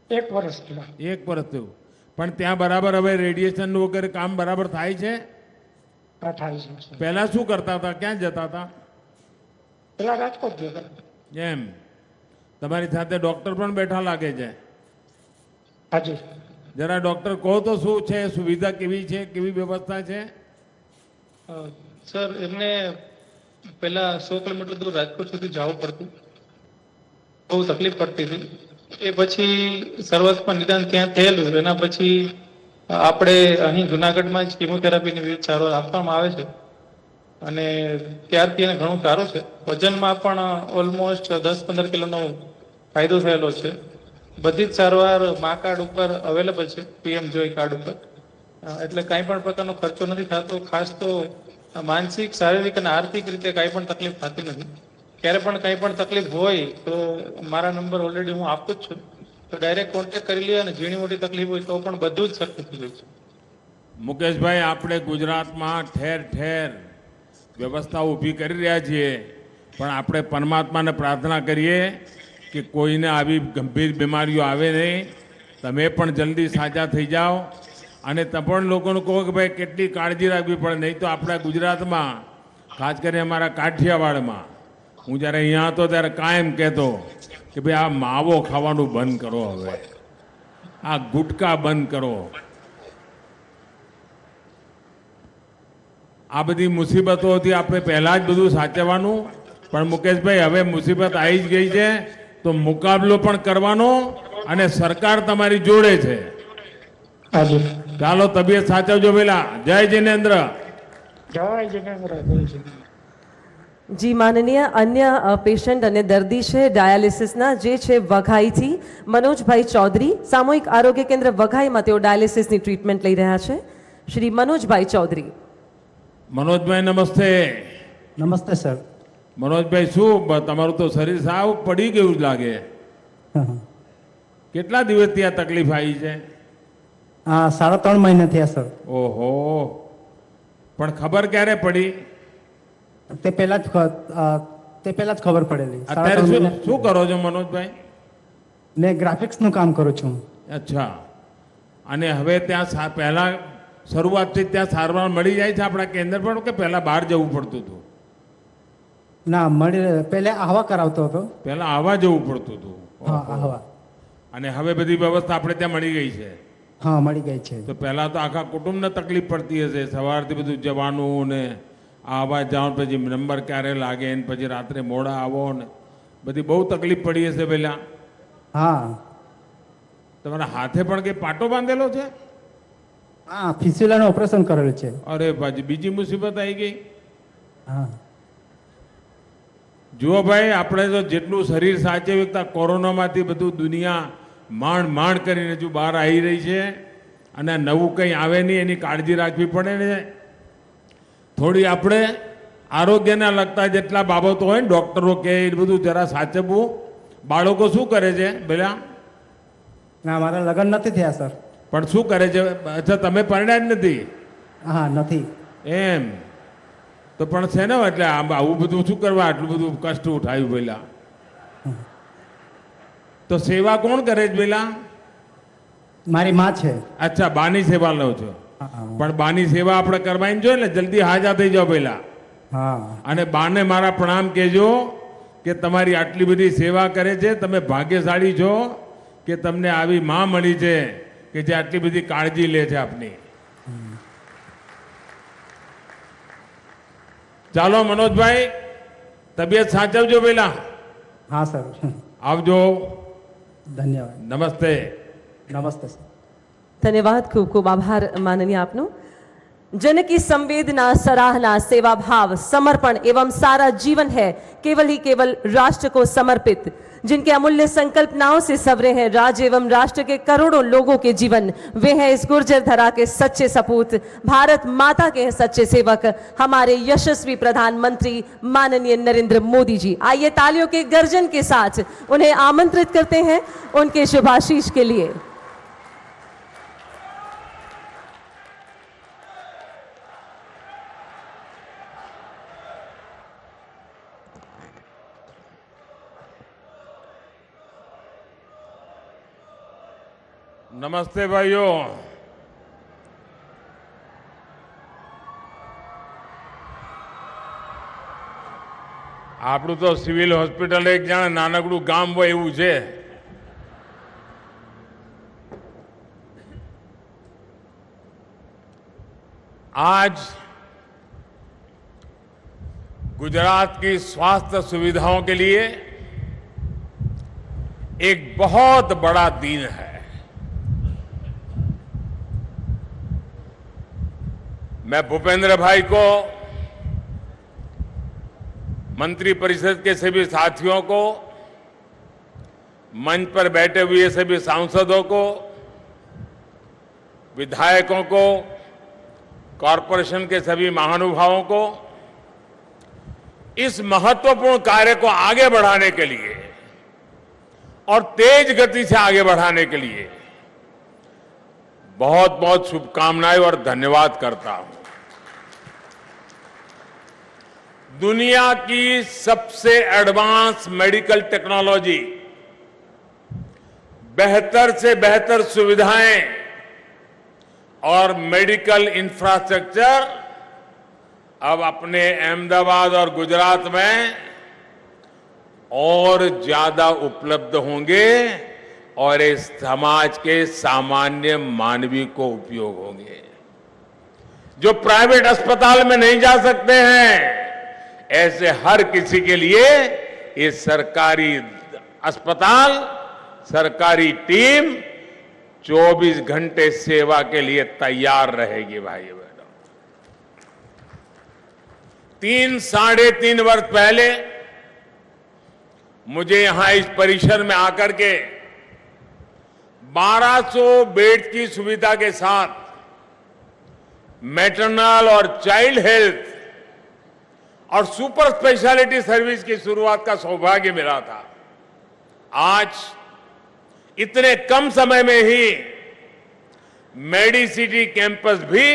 [SPEAKER 8] 1 વર્ષ થયા.
[SPEAKER 6] 1 વર્ષ થયું. પણ ત્યાં બરાબર હવે રેડિયેશન વગેરે કામ બરાબર થાય છે?
[SPEAKER 8] આ થાય છે.
[SPEAKER 6] પહેલા શું કરતા હતા? ક્યાં જતા હતા?
[SPEAKER 8] પેલા રાજકોટ ગયા.
[SPEAKER 6] એમ. તમારી સાથે ડોક્ટર પણ બેઠા લાગે છે.
[SPEAKER 8] હાજી.
[SPEAKER 6] જરા ડોક્ટર કહો તો શું છે, સુવિધા કેવી છે, કેવી વ્યવસ્થા છે?
[SPEAKER 9] સર, એમને પહેલા 100 કિલોમીટર દૂર રાજકોટ સુધી જવું પડતું, બહુ તકલીફ પડતી હતી. એ પછી શરૂઆતમાં નિદાન ત્યાં થયેલું. એના પછી આપણે અહીં જુનાગઢમાં જ કિમોથેરાપીની વિવિધ સારવાર આપવામાં આવે છે અને ત્યારથી એને ઘણું સારું છે. વજનમાં પણ ઓલમોસ્ટ 10-15 કિલોનો ફાયદો થયેલો છે. બધી જ સારવાર મા કાર્ડ ઉપર અવેલેબલ છે, પીએમ જોઈ કાર્ડ ઉપર. એટલે કાંઈ પણ પ્રકારનો ખર્ચો નથી થતો. ખાસ તો માનસિક, શારીરિક અને આર્થિક રીતે કાંઈ પણ તકલીફ થતી નથી. ક્યારે પણ કંઈ પણ તકલીફ હોય તો મારા નંબર ઓલરેડી હું આપું જ છું, તો ડાયરેક્ટ કોન્ટેક્ટ કરી લે. અને ઝીણી મોટી તકલીફ હોય તો પણ બધું જ સરખું થઈ જાય છે.
[SPEAKER 6] મુકેશભાઈ, આપણે ગુજરાતમાં ઠેર ઠેર વ્યવસ્થા ઊભી કરી રહ્યા છીએ, પણ આપણે પરમાત્માને પ્રાર્થના કરીએ કે કોઈને આવી ગંભીર બીમારીઓ આવે નહીં. તમે પણ જલ્દી સાજા થઈ જાઓ અને તમે પણ લોકોને કહો કે ભાઈ કેટલી કાળજી રાખવી પડે. નહીં તો આપણા ગુજરાતમાં, ખાસ કરીને અમારા કાઠિયાવાડમાં, હું જ્યારે અહીંયા હતો ત્યારે કાયમ કહેતો કે ભાઈ આ માવો ખાવાનું બંધ કરો, હવે આ ગુટકા બંધ કરો. આ બધી મુસીબતોથી આપણે પહેલાં જ બધું સાચવવાનું. પણ મુકેશભાઈ, હવે મુસીબત આવી જ ગઈ છે તો મુકાબલો પણ કરવાનો અને સરકાર તમારી જોડે છે.
[SPEAKER 8] હાજી.
[SPEAKER 6] ચાલો, તબિયત સાચવજો પેલા. જય જિનેન્દ્ર.
[SPEAKER 8] જય જિનેન્દ્ર.
[SPEAKER 2] જી માનનીય, અન્ય પેશન્ટ અને દર્દી છે ડાયાલિસિસના, જે છે વઘાઈથી મનોજભાઈ ચૌધરી. સામૂહિક આરોગ્ય કેન્દ્ર વઘાઈમાં તેઓ ડાયાલિસિસની ટ્રીટમેન્ટ લઈ રહ્યા છે. શ્રી મનોજભાઈ ચૌધરી.
[SPEAKER 6] મનોજભાઈ, નમસ્તે.
[SPEAKER 10] નમસ્તે સર.
[SPEAKER 6] મનોજભાઈ, શું તમારું તો શરીર સાવ પડી ગયું જ લાગે. કેટલા દિવસથી આ તકલીફ આવી છે?
[SPEAKER 10] 3.5 મહિના થયા સર.
[SPEAKER 6] ઓહો, પણ ખબર ક્યારે પડી?
[SPEAKER 10] તે પહેલા જ ખબર પડેલી.
[SPEAKER 6] અત્યારે શું કરો છો મનોજભાઈ?
[SPEAKER 10] ને ગ્રાફિક્સનું કામ કરું છું.
[SPEAKER 6] અચ્છા. અને હવે ત્યાં પહેલા શરૂઆતથી ત્યાં સારવાર મળી જાય છે આપણા કેન્દ્ર પર કે પહેલા બહાર જવું પડતું હતું?
[SPEAKER 10] ના મળી પહેલે આહવા કરાવતો હતો.
[SPEAKER 6] પહેલા આવવા જવું પડતું હતું.
[SPEAKER 10] હા આહવા.
[SPEAKER 6] અને હવે બધી વ્યવસ્થા આપણે ત્યાં મળી ગઈ છે.
[SPEAKER 10] હા મળી ગઈ છે.
[SPEAKER 6] તો પહેલા તો આખા કુટુંબને તકલીફ પડતી હશે, સવારથી બધું જવાનું ને આવા જાવ, પછી નંબર ક્યારે લાગે ને પછી રાત્રે મોડા આવો ને બધી બહુ તકલીફ પડી હશે પહેલા.
[SPEAKER 10] હા.
[SPEAKER 6] તમારા હાથે પણ કઈ પાટો બાંધેલો છે?
[SPEAKER 10] હા ફિસ્યુલાનું ઓપરેશન કરેલું છે.
[SPEAKER 6] અરે ભાઈ, બીજી મુસીબત આવી ગઈ.
[SPEAKER 10] હા.
[SPEAKER 6] જુઓ ભાઈ, આપણે તો જેટલું શરીર સાચવતા કોરોનામાંથી બધું દુનિયા માંડ કરીને જો બહાર આવી રહી છે, અને નવું કંઈ આવે નહીં એની કાળજી રાખવી પડે ને. થોડી આપણે આરોગ્યને લગતા જેટલા બાબતો હોય ને, ડૉક્ટરો કે એ બધું જરા સાચવવું. બાળકો શું કરે છે પેલા?
[SPEAKER 10] ના મારા લગ્ન નથી થયા સર.
[SPEAKER 6] પણ શું કરે છે? અચ્છા, તમે પરણ્યા જ નથી?
[SPEAKER 10] હા નથી.
[SPEAKER 6] એમ તો પણ છે ને, એટલે આવું બધું શું કરવા આટલું બધું કષ્ટ ઉઠાવ્યું પેલા? તો સેવા કોણ કરે છે પેલા?
[SPEAKER 10] મારી માં છે.
[SPEAKER 6] અચ્છા, બાની સેવા લો છો. પણ બાની સેવા આપણે કરવાની જોઈએ ને, જલ્દી હાજા થઈ જાઓ પેલા.
[SPEAKER 10] હા.
[SPEAKER 6] અને બાને મારા પ્રણામ કહેજો કે તમારી આટલી બધી સેવા કરે છે. તમે ભાગ્યશાળી છો કે તમને આવી માં મળી છે કે જે આટલી બધી કાળજી લે છે આપની. ચાલો મનોજભાઈ, તબિયત સાચવજો પેલા.
[SPEAKER 10] હા સર.
[SPEAKER 6] આવજો.
[SPEAKER 10] ધન્યવાદ.
[SPEAKER 6] નમસ્તે.
[SPEAKER 10] નમસ્તે સર.
[SPEAKER 2] धन्यवाद, खूब खूब आभार माननीय आपनो. जन की संवेदना, सराहना, सेवा भाव, समर्पण एवं सारा जीवन है केवल ही केवल राष्ट्र को समर्पित, जिनके अमूल्य संकल्पनाओं से सवरे हैं राज्य एवं राष्ट्र के करोड़ों लोगों के जीवन। वे हैं इस गुर्जर धरा के सच्चे सपूत, भारत माता के सच्चे सेवक, हमारे यशस्वी प्रधानमंत्री माननीय नरेंद्र मोदी जी। आइए तालियों के गर्जन के साथ उन्हें आमंत्रित करते हैं उनके शुभाशीष के लिए।
[SPEAKER 6] નમસ્તે ભાઈઓ. આપણું તો સિવિલ હોસ્પિટલ એક જાણે નાનકડું ગામ હોય એવું છે. आज गुजरात की स्वास्थ्य सुविधाओं के लिए एक बहुत बड़ा दिन है। मैं भूपेंद्र भाई को, मंत्री परिषद के सभी साथियों को, मंच पर बैठे हुए सभी सांसदों को, विधायकों को, कॉरपोरेशन के सभी महानुभावों को इस महत्वपूर्ण कार्य को आगे बढ़ाने के लिए और तेज गति से आगे बढ़ाने के लिए बहुत बहुत शुभकामनाएं और धन्यवाद करता हूं। दुनिया की सबसे एडवांस मेडिकल टेक्नोलॉजी, बेहतर से बेहतर सुविधाएं और मेडिकल इंफ्रास्ट्रक्चर अब अपने अहमदाबाद और गुजरात में और ज्यादा उपलब्ध होंगे और इस समाज के सामान्य मानवी को उपयोग होंगे। जो प्राइवेट अस्पताल में नहीं जा सकते हैं, ऐसे हर किसी के लिए ये सरकारी अस्पताल, सरकारी टीम 24 घंटे सेवा के लिए तैयार रहेगी। भाई बहनों, 3-3.5 वर्ष पहले मुझे यहां इस परिसर में आकर के 1200 बेड की सुविधा के साथ मैटरनल और चाइल्ड हेल्थ और सुपर स्पेशलिटी सर्विस की शुरुआत का सौभाग्य मिला था। आज इतने कम समय में ही मेडिसिटी कैंपस भी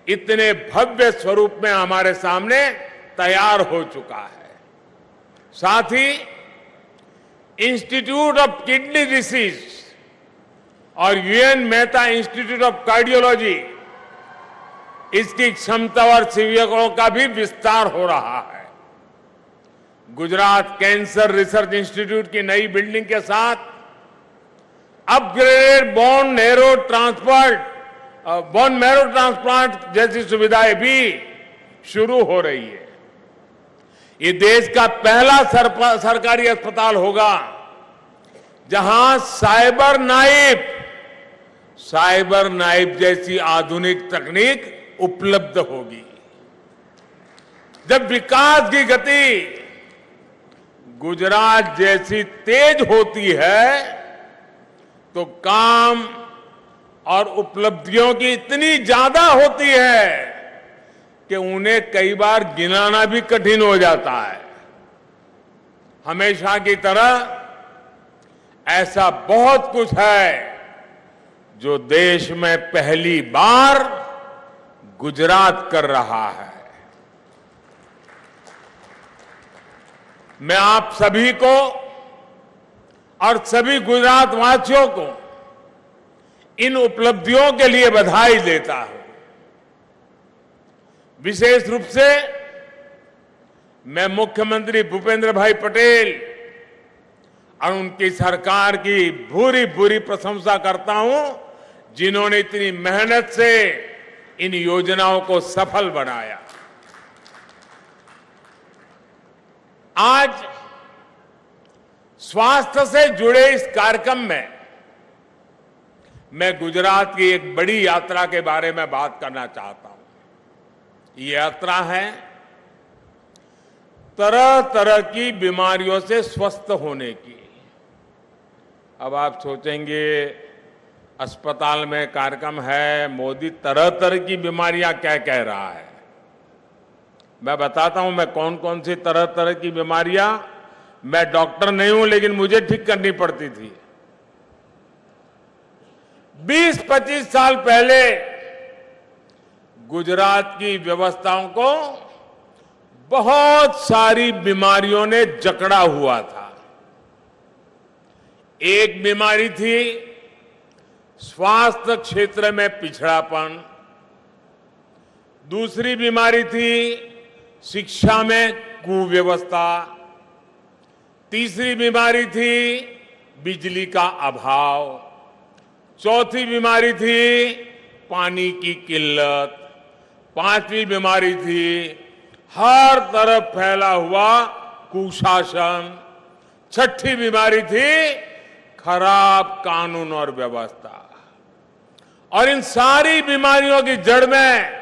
[SPEAKER 6] इतने भव्य स्वरूप में हमारे सामने तैयार हो चुका है। साथ ही इंस्टीट्यूट ऑफ किडनी डिसीज और UN Mehta institute of cardiology इसकी क्षमता और शिविरों का भी विस्तार हो रहा है। गुजरात कैंसर रिसर्च इंस्टीट्यूट की नई बिल्डिंग के साथ अपग्रेडेड बोन मैरो ट्रांसप्लांट जैसी सुविधाएं भी शुरू हो रही है। ये देश का पहला सरकारी अस्पताल होगा जहां साइबर नाइफ जैसी आधुनिक तकनीक उपलब्ध होगी। जब विकास की गति गुजरात जैसी तेज होती है तो काम और उपलब्धियों की इतनी ज्यादा होती है कि उन्हें कई बार गिनाना भी कठिन हो जाता है। हमेशा की तरह ऐसा बहुत कुछ है जो देश में पहली बार गुजरात कर रहा है। मैं आप सभी को और सभी गुजरात वासियों को इन उपलब्धियों के लिए बधाई देता हूं। विशेष रूप से मैं मुख्यमंत्री भूपेंद्र भाई पटेल और उनकी सरकार की भूरी भूरी प्रशंसा करता हूं, जिन्होंने इतनी मेहनत से इन योजनाओं को सफल बनाया। आज स्वास्थ्य से जुड़े इस कार्यक्रम में मैं गुजरात की एक बड़ी यात्रा के बारे में बात करना चाहता हूं। ये यात्रा है तरह तरह की बीमारियों से स्वस्थ होने की। अब आप सोचेंगे अस्पताल में कार्यक्रम है, मोदी तरह तरह की बीमारियां क्या कह रहा है। मैं बताता हूं मैं कौन कौन सी तरह तरह की बीमारियां, मैं डॉक्टर नहीं हूं लेकिन मुझे ठीक करनी पड़ती थी। 20-25 साल पहले गुजरात की व्यवस्थाओं को बहुत सारी बीमारियों ने जकड़ा हुआ था। एक बीमारी थी स्वास्थ्य क्षेत्र में पिछड़ापन, दूसरी बीमारी थी शिक्षा में कुव्यवस्था, तीसरी बीमारी थी बिजली का अभाव, चौथी बीमारी थी पानी की किल्लत, पांचवी बीमारी थी हर तरफ फैला हुआ कुशासन, छठी बीमारी थी खराब कानून और व्यवस्था। और इन सारी बीमारियों की जड़ में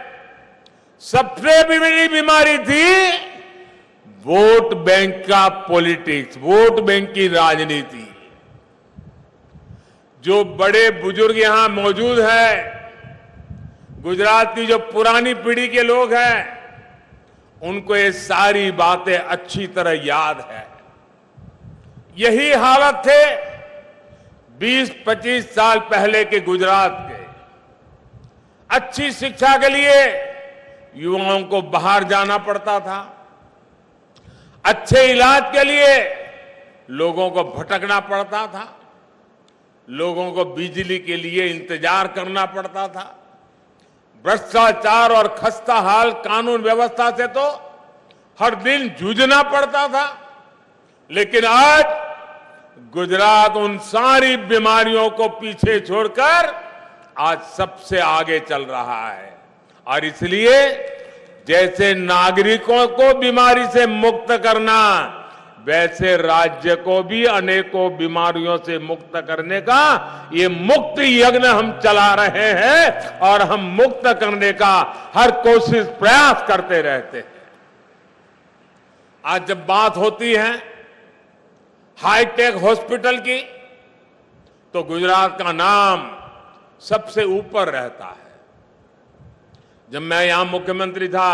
[SPEAKER 6] सबसे बड़ी बीमारी थी वोट बैंक का पॉलिटिक्स, वोट बैंक की राजनीति। जो बड़े बुजुर्ग यहां मौजूद हैं, गुजरात की जो पुरानी पीढ़ी के लोग हैं, उनको ये सारी बातें अच्छी तरह याद है। यही हालत थे 20-25 साल पहले के गुजरात के। अच्छी शिक्षा के लिए युवाओं को बाहर जाना पड़ता था, अच्छे इलाज के लिए लोगों को भटकना पड़ता था, लोगों को बिजली के लिए इंतजार करना पड़ता था, भ्रष्टाचार और खस्ता हाल कानून व्यवस्था से तो हर दिन जूझना पड़ता था। लेकिन आज गुजरात उन सारी बीमारियों को पीछे छोड़कर आज सबसे आगे चल रहा है। और इसलिए जैसे नागरिकों को बीमारी से मुक्त करना, वैसे राज्य को भी अनेकों बीमारियों से मुक्त करने का ये मुक्त यज्ञ हम चला रहे हैं और हम मुक्त करने का हर कोशिश प्रयास करते रहते हैं। आज जब बात होती है हाईटेक हॉस्पिटल की, तो गुजरात का नाम सबसे ऊपर रहता है। जब मैं यहां मुख्यमंत्री था,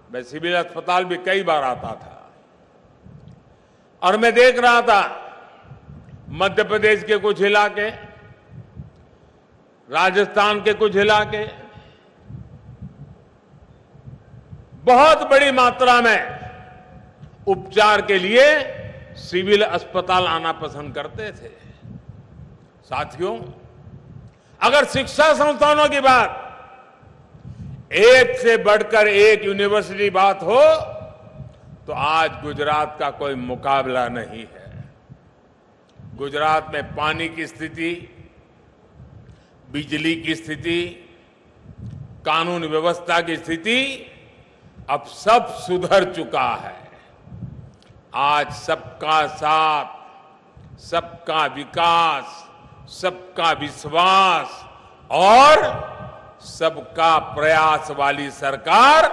[SPEAKER 6] मैं सिविल अस्पताल भी कई बार आता था और मैं देख रहा था मध्य प्रदेश के कुछ इलाके, राजस्थान के कुछ इलाके बहुत बड़ी मात्रा में उपचार के लिए सिविल अस्पताल आना पसंद करते थे। साथियों, अगर शिक्षा संस्थानों की बात, एक से बढ़कर एक यूनिवर्सिटी बात हो तो आज गुजरात का कोई मुकाबला नहीं है। गुजरात में पानी की स्थिति, बिजली की स्थिति, कानून व्यवस्था की स्थिति अब सब सुधर चुका है। आज सबका साथ, सबका विकास, सबका विश्वास और सबका प्रयास वाली सरकार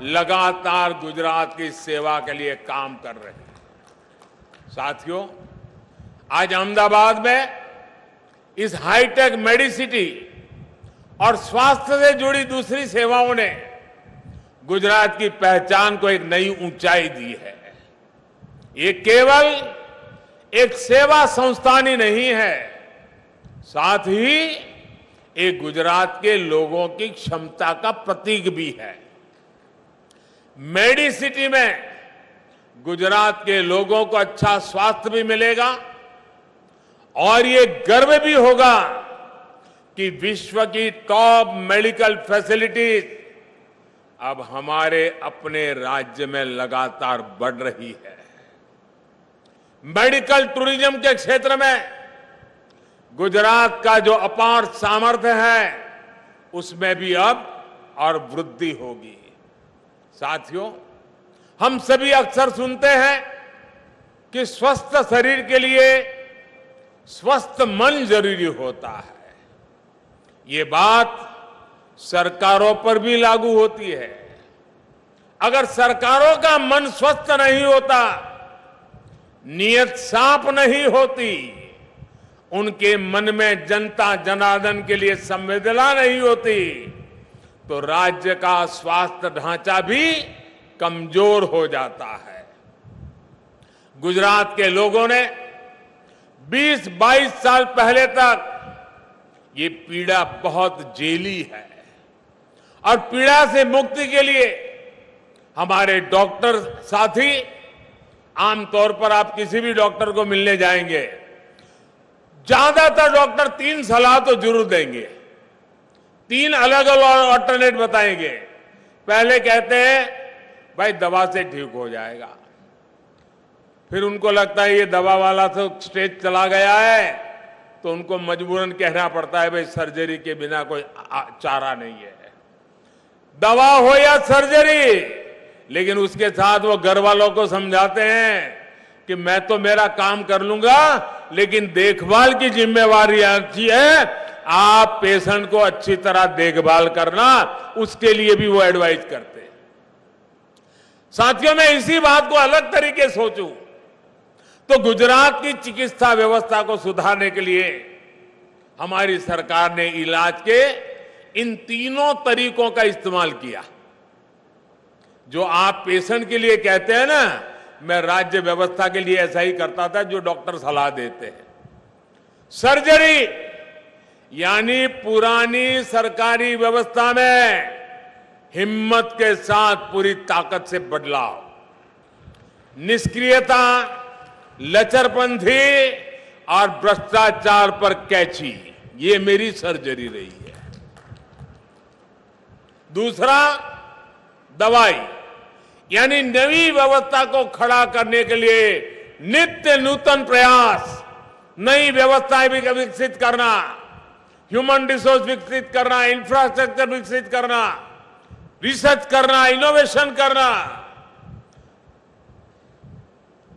[SPEAKER 6] लगातार गुजरात की सेवा के लिए काम कर रही है। साथियों, आज अहमदाबाद में इस हाईटेक मेडिसिटी और स्वास्थ्य से जुड़ी दूसरी सेवाओं ने गुजरात की पहचान को एक नई ऊंचाई दी है। ये केवल एक सेवा संस्थान ही नहीं है, साथ ही एक गुजरात के लोगों की क्षमता का प्रतीक भी है। मेडिसिटी में गुजरात के लोगों को अच्छा स्वास्थ्य भी मिलेगा और ये गर्व भी होगा कि विश्व की टॉप मेडिकल फैसिलिटीज अब हमारे अपने राज्य में लगातार बढ़ रही है। मेडिकल टूरिज्म के क्षेत्र में गुजरात का जो अपार सामर्थ्य है उसमें भी अब और वृद्धि होगी। साथियों, हम सभी अक्सर सुनते हैं कि स्वस्थ शरीर के लिए स्वस्थ मन जरूरी होता है। ये बात सरकारों पर भी लागू होती है। अगर सरकारों का मन स्वस्थ नहीं होता, नीयत साफ नहीं होती, उनके मन में जनता जनार्दन के लिए संवेदना नहीं होती, तो राज्य का स्वास्थ्य ढांचा भी कमजोर हो जाता है। गुजरात के लोगों ने 20-22 साल पहले तक ये पीड़ा बहुत झेली है और पीड़ा से मुक्ति के लिए हमारे डॉक्टर साथी, आमतौर पर आप किसी भी डॉक्टर को मिलने जाएंगे, ज्यादातर डॉक्टर 3 सलाह तो जरूर देंगे, 3 अलग अलग ऑल्टरनेट बताएंगे। पहले कहते हैं भाई दवा से ठीक हो जाएगा, फिर उनको लगता है ये दवा वाला तो स्टेज चला गया है, तो उनको मजबूरन कहना पड़ता है भाई सर्जरी के बिना कोई चारा नहीं है। दवा हो या सर्जरी, लेकिन उसके साथ वो घर वालों को समझाते हैं कि मैं तो मेरा काम कर लूंगा, लेकिन देखभाल की जिम्मेवारी आपकी है, आप पेशेंट को अच्छी तरह देखभाल करना, उसके लिए भी वो एडवाइस करते हैं। साथियों, मैं इसी बात को अलग तरीके सोचूं तो गुजरात की चिकित्सा व्यवस्था को सुधारने के लिए हमारी सरकार ने इलाज के इन तीनों तरीकों का इस्तेमाल किया। जो आप पेशेंट के लिए कहते हैं ना, मैं राज्य व्यवस्था के लिए ऐसा ही करता था जो डॉक्टर सलाह देते हैं। सर्जरी यानी पुरानी सरकारी व्यवस्था में हिम्मत के साथ पूरी ताकत से बदलाव, निष्क्रियता, लचरपंथी और भ्रष्टाचार पर कैची, ये मेरी सर्जरी रही है। दूसरा, दवाई यानी नई व्यवस्था को खड़ा करने के लिए नित्य नूतन प्रयास, नई व्यवस्थाएं भी विकसित करना, ह्यूमन रिसोर्स विकसित करना, इंफ्रास्ट्रक्चर विकसित करना, रिसर्च करना, इनोवेशन करना,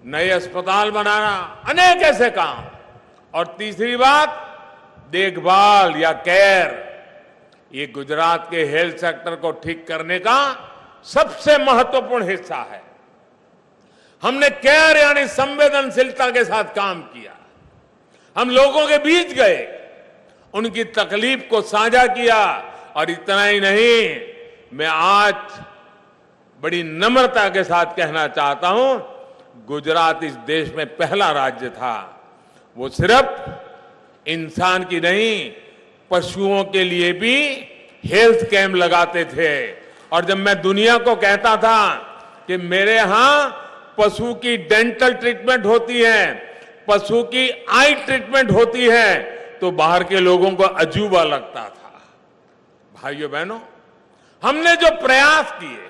[SPEAKER 6] नए अस्पताल बनाना, अनेक ऐसे काम। और तीसरी बात, देखभाल या केयर, ये गुजरात के हेल्थ सेक्टर को ठीक करने का सबसे महत्वपूर्ण हिस्सा है। हमने केयर यानी संवेदनशीलता के साथ काम किया। हम लोगों के बीच गए, उनकी तकलीफ को साझा किया, और इतना ही नहीं, मैं आज बड़ी नम्रता के साथ कहना चाहता हूं, गुजरात इस देश में पहला राज्य था, वो सिर्फ इंसान की नहीं, पशुओं के लिए भी हेल्थ कैंप लगाते थे। और जब मैं दुनिया को कहता था कि मेरे यहां पशु की डेंटल ट्रीटमेंट होती है, पशु की आई ट्रीटमेंट होती है, तो बाहर के लोगों को अजूबा लगता था। भाइयों बहनों, हमने जो प्रयास किए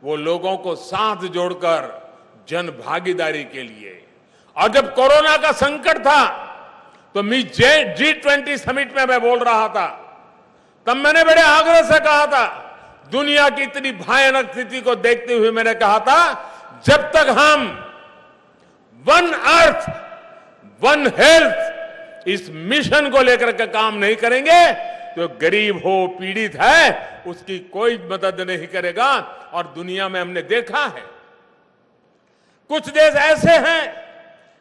[SPEAKER 6] वो लोगों को साथ जोड़कर जन भागीदारी के लिए, और जब कोरोना का संकट था तो G20 समिट में मैं बोल रहा था, तब मैंने बड़े आग्रह से कहा था, दुनिया की इतनी भयानक स्थिति को देखते हुए मैंने कहा था, जब तक हम वन अर्थ वन हेल्थ इस मिशन को लेकर के काम नहीं करेंगे तो गरीब हो, पीड़ित है, उसकी कोई मदद नहीं करेगा। और दुनिया में हमने देखा है कुछ देश ऐसे हैं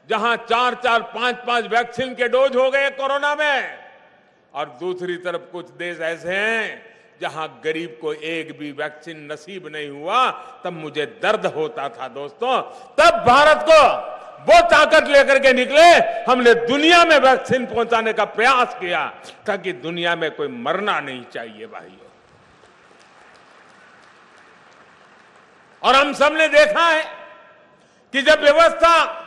[SPEAKER 6] जहां 4-4, 5-5 वैक्सीन के डोज हो गए कोरोना में, और दूसरी तरफ कुछ देश ऐसे हैं जहां गरीब को एक भी वैक्सीन नसीब नहीं हुआ। तब मुझे दर्द होता था दोस्तों, तब भारत को वो ताकत लेकर के निकले, हमने दुनिया में वैक्सीन पहुंचाने का प्रयास किया ताकि दुनिया में कोई मरना नहीं चाहिए भाइयों। और हम सबने देखा है कि जब व्यवस्था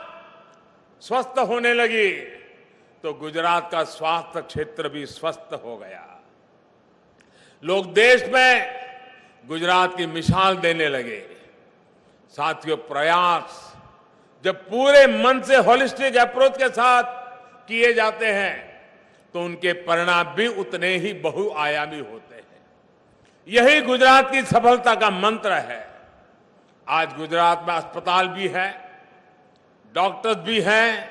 [SPEAKER 6] स्वस्थ होने लगी तो गुजरात का स्वास्थ्य क्षेत्र भी स्वस्थ हो गया। लोग देश में गुजरात की मिसाल देने लगे। साथियों, प्रयास जब पूरे मन से होलिस्टिक अप्रोच के साथ किए जाते हैं तो उनके परिणाम भी उतने ही बहुआयामी होते हैं। यही गुजरात की सफलता का मंत्र है। आज गुजरात में अस्पताल भी है, डॉक्टर्स भी हैं,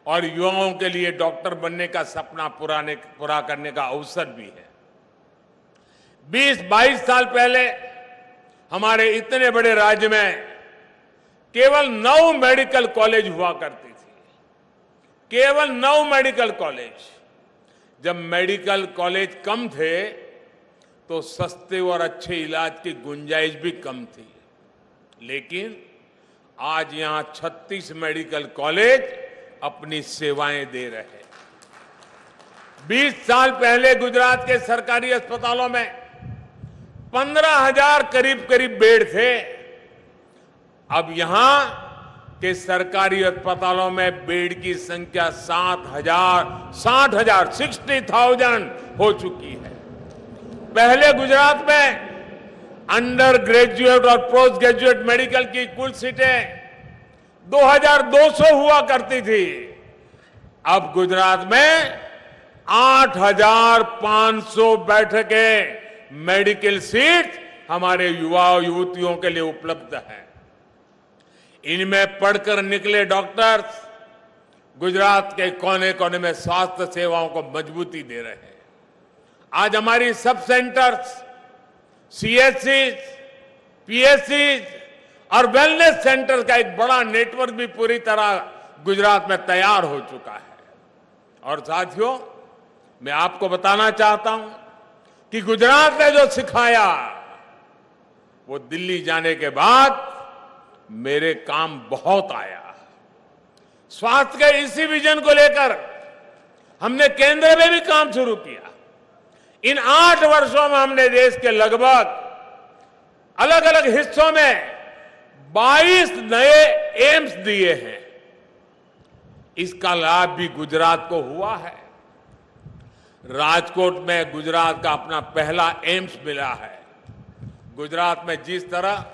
[SPEAKER 6] और युवाओं के लिए डॉक्टर बनने का सपना पूरा करने का अवसर भी है। 20-22 साल पहले हमारे इतने बड़े राज्य में केवल 9 मेडिकल कॉलेज हुआ करती थी, केवल 9 मेडिकल कॉलेज। जब मेडिकल कॉलेज कम थे तो सस्ते और अच्छे इलाज की गुंजाइश भी कम थी, लेकिन आज यहां 36 मेडिकल कॉलेज अपनी सेवाएं दे रहे हैं। 20 साल पहले गुजरात के सरकारी अस्पतालों में 15,000 करीब बेड थे। अब यहां के सरकारी अस्पतालों में बेड की संख्या 60,000 हो चुकी है। पहले गुजरात में अंडर ग्रेजुएट और पोस्ट ग्रेजुएट मेडिकल की कुल सीटें 2,200 हुआ करती थी। अब गुजरात में 8,500 बैठकें मेडिकल सीट हमारे युवा युवतियों के लिए उपलब्ध है। इनमें पढ़कर निकले डॉक्टर्स गुजरात के कोने कोने में स्वास्थ्य सेवाओं को मजबूती दे रहे हैं। आज हमारी सब सेंटर्स, CHCs, PSCs और वेलनेस सेंटर का एक बड़ा नेटवर्क भी पूरी तरह गुजरात में तैयार हो चुका है। और साथियों, मैं आपको बताना चाहता हूं कि गुजरात ने जो सिखाया वो दिल्ली जाने के बाद मेरे काम बहुत आया। स्वास्थ्य के इसी विजन को लेकर हमने केंद्र में भी काम शुरू किया। इन 8 वर्षों में हमने देश के लगभग अलग अलग हिस्सों में 22 नए एम्स दिए हैं। इसका लाभ भी गुजरात को हुआ है। राजकोट में गुजरात का अपना पहला एम्स मिला है। गुजरात में जिस तरह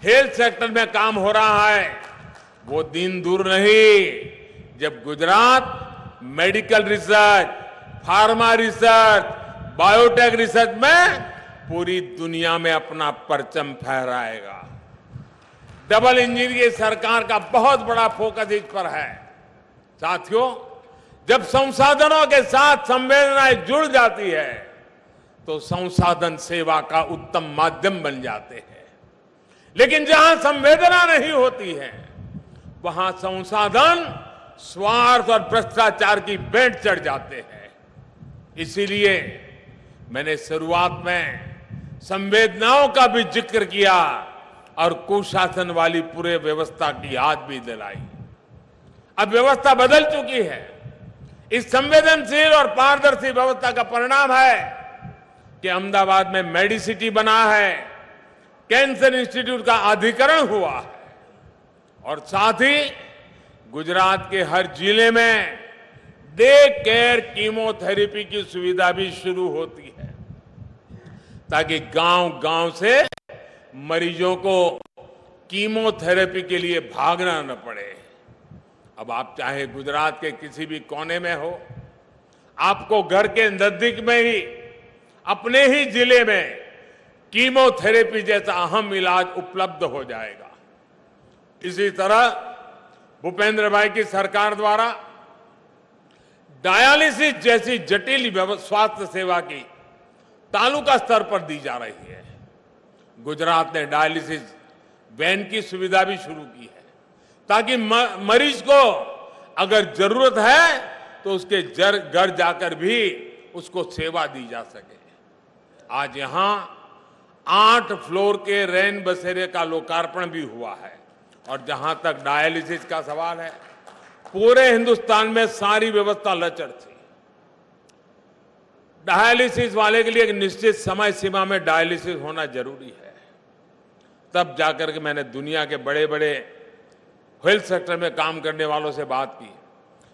[SPEAKER 6] हेल्थ सेक्टर में काम हो रहा है वो दिन दूर नहीं जब Gujarat medical research, pharma research, biotech research में पूरी दुनिया में अपना परचम फहराएगा। डबल इंजन की सरकार का बहुत बड़ा फोकस इस पर है। साथियों, जब संसाधनों के साथ संवेदनाएं जुड़ जाती है तो संसाधन सेवा का उत्तम माध्यम बन जाते हैं। लेकिन जहां संवेदना नहीं होती है वहां संसाधन स्वार्थ और भ्रष्टाचार की भेंट चढ़ जाते हैं। इसीलिए मैंने शुरुआत में संवेदनाओं का भी जिक्र किया और कुशासन वाली पूरे व्यवस्था की याद भी दिलाई। अब व्यवस्था बदल चुकी है। इस संवेदनशील और पारदर्शी व्यवस्था का परिणाम है कि अहमदाबाद में मेडिसिटी बना है, कैंसर इंस्टीट्यूट का अधिकरण हुआ है और साथ ही गुजरात के हर जिले में डे केयर कीमोथेरेपी की सुविधा भी शुरू होती है ताकि गांव-गांव से मरीजों को कीमोथेरेपी के लिए भागना न पड़े। अब आप चाहे गुजरात के किसी भी कोने में हो, आपको घर के नजदीक में ही अपने ही जिले में कीमोथेरेपी जैसा अहम इलाज उपलब्ध हो जाएगा। इसी तरह भूपेंद्र भाई की सरकार द्वारा डायलिसिस जैसी जटिल स्वास्थ्य सेवा की तालुका स्तर पर दी जा रही है। गुजरात ने डायलिसिस वैन की सुविधा भी शुरू की है ताकि मरीज को अगर जरूरत है तो उसके घर जाकर भी उसको सेवा दी जा सके। आज यहां 8 फ्लोर के रैन बसेरे का लोकार्पण भी हुआ है। और जहां तक डायलिसिस का सवाल है, पूरे हिंदुस्तान में सारी व्यवस्था लचर थी। डायलिसिस वाले के लिए एक निश्चित समय सीमा में डायलिसिस होना जरूरी है। तब जाकर के मैंने दुनिया के बड़े बड़े हेल्थ सेक्टर में काम करने वालों से बात की।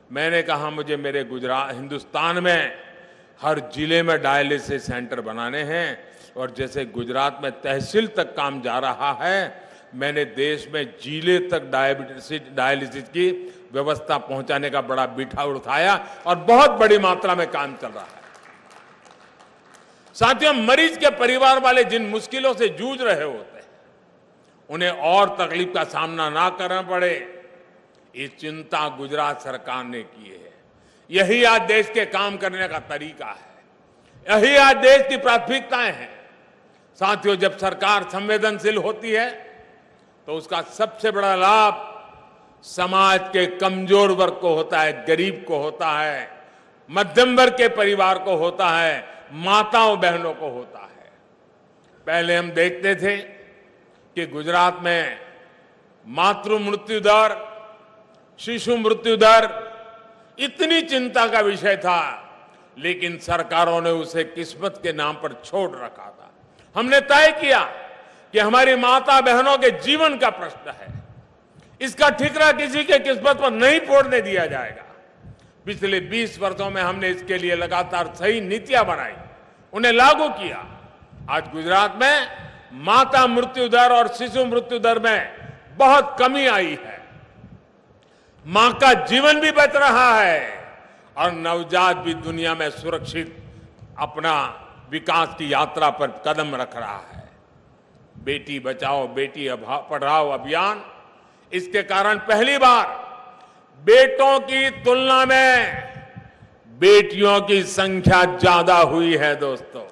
[SPEAKER 6] मैंने कहा मुझे मेरे हिंदुस्तान में हर जिले में डायलिसिस सेंटर बनाने हैं। और जैसे गुजरात में तहसील तक काम जा रहा है, मैंने देश में जिले तक डायलिसिस की व्यवस्था पहुंचाने का बड़ा बीठा उठाया और बहुत बड़ी मात्रा में काम चल रहा है। साथियों, मरीज के परिवार वाले जिन मुश्किलों से जूझ रहे होते हैं, उन्हें और तकलीफ का सामना ना करना पड़े, ये चिंता गुजरात सरकार ने की है। यही आज देश के काम करने का तरीका है, यही आज देश की प्राथमिकताएं हैं। साथियों, जब सरकार संवेदनशील होती है तो उसका सबसे बड़ा लाभ समाज के कमजोर वर्ग को होता है, गरीब को होता है, मध्यम वर्ग के परिवार को होता है, माताओं बहनों को होता है। पहले हम देखते थे कि गुजरात में मातृ मृत्यु दर, शिशु मृत्यु दर इतनी चिंता का विषय था, लेकिन सरकारों ने उसे किस्मत के नाम पर छोड़ रखा था। हमने तय किया कि हमारी माता बहनों के जीवन का प्रश्न है, इसका ठिकरा किसी के किस्मत पर नहीं फोड़ने दिया जाएगा। पिछले 20 वर्षों में हमने इसके लिए लगातार सही नीतियां बनाई, उन्हें लागू किया। आज गुजरात में माता मृत्यु दर और शिशु मृत्यु दर में बहुत कमी आई है। मां का जीवन भी बच रहा है और नवजात भी दुनिया में सुरक्षित अपना विकास की यात्रा पर कदम रख रहा है। बेटी बचाओ बेटी पढ़ाओ अभियान, इसके कारण पहली बार बेटों की तुलना में बेटियों की संख्या ज्यादा हुई है। दोस्तों,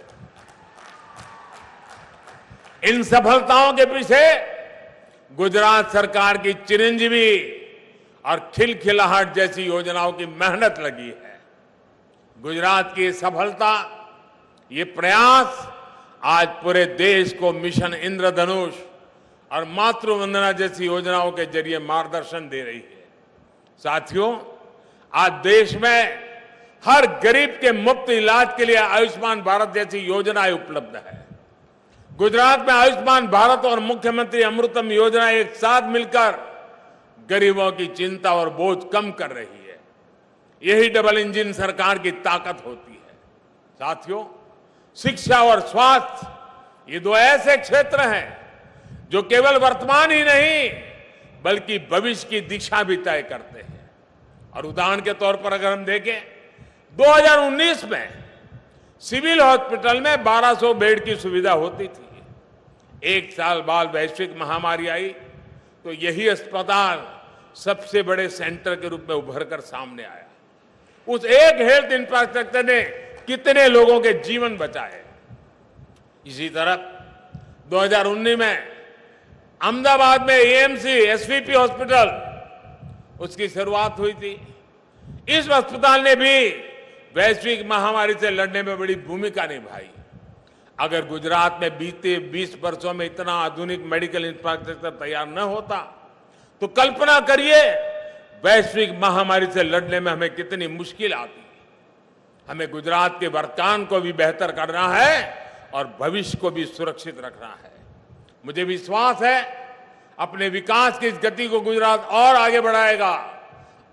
[SPEAKER 6] इन सफलताओं के पीछे गुजरात सरकार की चिरंजीवी और खिलखिलाहट जैसी योजनाओं की मेहनत लगी है। गुजरात की सफलता, ये प्रयास आज पूरे देश को मिशन इंद्रधनुष और मातृवंदना जैसी योजनाओं के जरिए मार्गदर्शन दे रही है। साथियों, आज देश में हर गरीब के मुफ्त इलाज के लिए आयुष्मान भारत जैसी योजनाएं उपलब्ध है। गुजरात में आयुष्मान भारत और मुख्यमंत्री अमृतम योजना एक साथ मिलकर गरीबों की चिंता और बोझ कम कर रही है। यही डबल इंजन सरकार की ताकत होती है। साथियों, शिक्षा और स्वास्थ्य ये दो ऐसे क्षेत्र हैं जो केवल वर्तमान ही नहीं बल्कि भविष्य की दिशा भी तय करते हैं। और उदाहरण के तौर पर अगर हम देखें, 2019 में सिविल हॉस्पिटल में 1200 बेड की सुविधा होती थी। एक साल बाद वैश्विक महामारी आई तो यही अस्पताल सबसे बड़े सेंटर के रूप में उभर कर सामने आया। उस एक हेल्थ इंफ्रास्ट्रक्चर ने कितने लोगों के जीवन बचाए। इसी तरह 2019 में अहमदाबाद में एएमसी एसवीपी हॉस्पिटल, उसकी शुरुआत हुई थी। इस अस्पताल ने भी वैश्विक महामारी से लड़ने में बड़ी भूमिका निभाई। अगर गुजरात में बीते 20 वर्षों में इतना आधुनिक मेडिकल इंफ्रास्ट्रक्चर तैयार न होता तो कल्पना करिए वैश्विक महामारी से लड़ने में हमें कितनी मुश्किल आती। हमें गुजरात के वर्तमान को भी बेहतर करना है और भविष्य को भी सुरक्षित रखना है। मुझे विश्वास है अपने विकास की इस गति को गुजरात और आगे बढ़ाएगा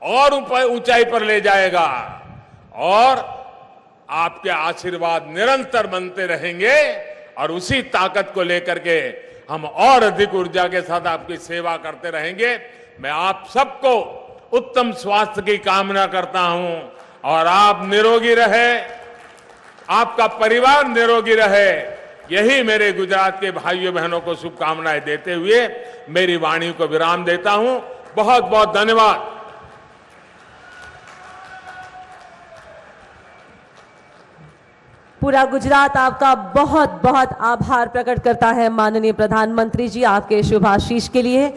[SPEAKER 6] और ऊंचाई पर ले जाएगा और आपके आशीर्वाद निरंतर बनते रहेंगे। और उसी ताकत को लेकर के हम और अधिक ऊर्जा के साथ आपकी सेवा करते रहेंगे। मैं आप सबको उत्तम स्वास्थ्य की कामना करता हूं और आप निरोगी रहे, आपका परिवार निरोगी रहे, यही मेरे गुजरात के भाइयों बहनों को शुभकामनाएं देते हुए मेरी वाणी को विराम देता हूं। बहुत बहुत धन्यवाद।
[SPEAKER 2] पूरा गुजरात आपका बहुत बहुत आभार प्रकट करता है माननीय प्रधानमंत्री जी, आपके शुभ आशीष के लिए।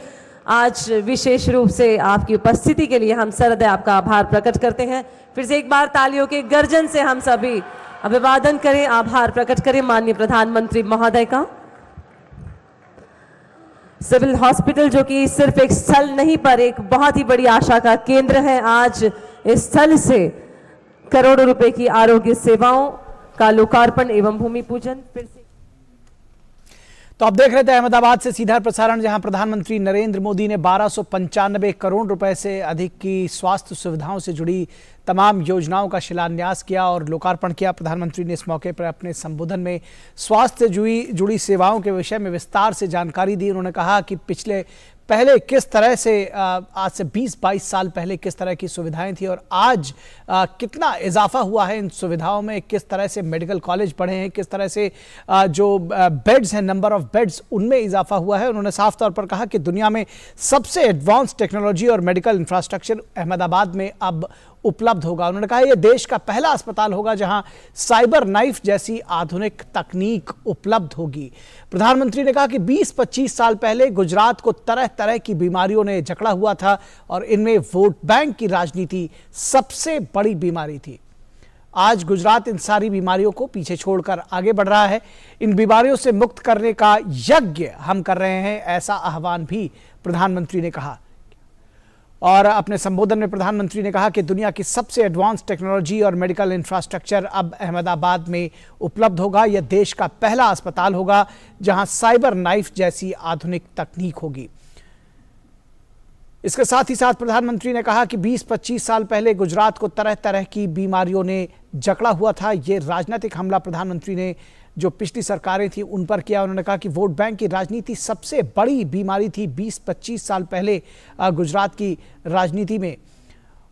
[SPEAKER 2] आज विशेष रूप से आपकी उपस्थिति के लिए हम सहृदय आपका आभार प्रकट करते हैं। फिर से एक बार तालियों के गर्जन से हम सभी अभिवादन करें, आभार प्रकट करें माननीय प्रधानमंत्री महोदय का। सिविल हॉस्पिटल जो कि सिर्फ एक स्थल नहीं पर एक बहुत ही बड़ी आशा का केंद्र है, आज इस स्थल से करोड़ों रुपए की आरोग्य सेवाओं का लोकार्पण एवं भूमि पूजन। फिर से
[SPEAKER 1] तो आप देख रहे थे अहमदाबाद से सीधा प्रसारण, जहां प्रधानमंत्री नरेंद्र मोदी ने 1295 करोड़ रुपए से अधिक की स्वास्थ्य सुविधाओं से जुड़ी तमाम योजनाओं का शिलान्यास किया और लोकार्पण किया। प्रधानमंत्री ने इस मौके पर अपने संबोधन में स्वास्थ्य से जुड़ी सेवाओं के विषय में विस्तार से जानकारी दी। उन्होंने कहा कि पहले किस तरह से आज से 20-22 साल पहले किस तरह की सुविधाएं थी और आज कितना इजाफा हुआ है इन सुविधाओं में, किस तरह से मेडिकल कॉलेज बढ़े हैं, किस तरह से जो बेड्स हैं, नंबर ऑफ बेड्स, उनमें इजाफा हुआ है। उन्होंने साफ तौर पर कहा कि दुनिया में सबसे एडवांस टेक्नोलॉजी और मेडिकल इंफ्रास्ट्रक्चर अहमदाबाद में अब उपलब्ध होगा। उन्होंने कहा यह देश का पहला अस्पताल होगा जहां साइबर नाइफ जैसी आधुनिक तकनीक उपलब्ध होगी। प्रधानमंत्री ने कहा कि 20-25 साल पहले गुजरात को तरह तरह की बीमारियों ने जकड़ा हुआ था और इनमें वोट बैंक की राजनीति सबसे बड़ी बीमारी थी। आज गुजरात इन सारी बीमारियों को पीछे छोड़कर आगे बढ़ रहा है। इन बीमारियों से मुक्त करने का यज्ञ हम कर रहे हैं, ऐसा आह्वान भी प्रधानमंत्री ने कहा। और अपने संबोधन में प्रधानमंत्री ने कहा कि दुनिया की सबसे एडवांस टेक्नोलॉजी और मेडिकल इंफ्रास्ट्रक्चर अब अहमदाबाद में उपलब्ध होगा। यह देश का पहला अस्पताल होगा जहां साइबर नाइफ जैसी आधुनिक तकनीक होगी। इसके साथ ही साथ प्रधानमंत्री ने कहा कि 20-25 साल पहले गुजरात को तरह तरह की बीमारियों ने जकड़ा हुआ था। ये राजनीतिक हमला प्रधानमंत्री ने जो पिछली सरकारें थी उन पर किया। उन्होंने कहा कि वोट बैंक की राजनीति सबसे बड़ी बीमारी थी 20-25 साल पहले गुजरात की राजनीति में,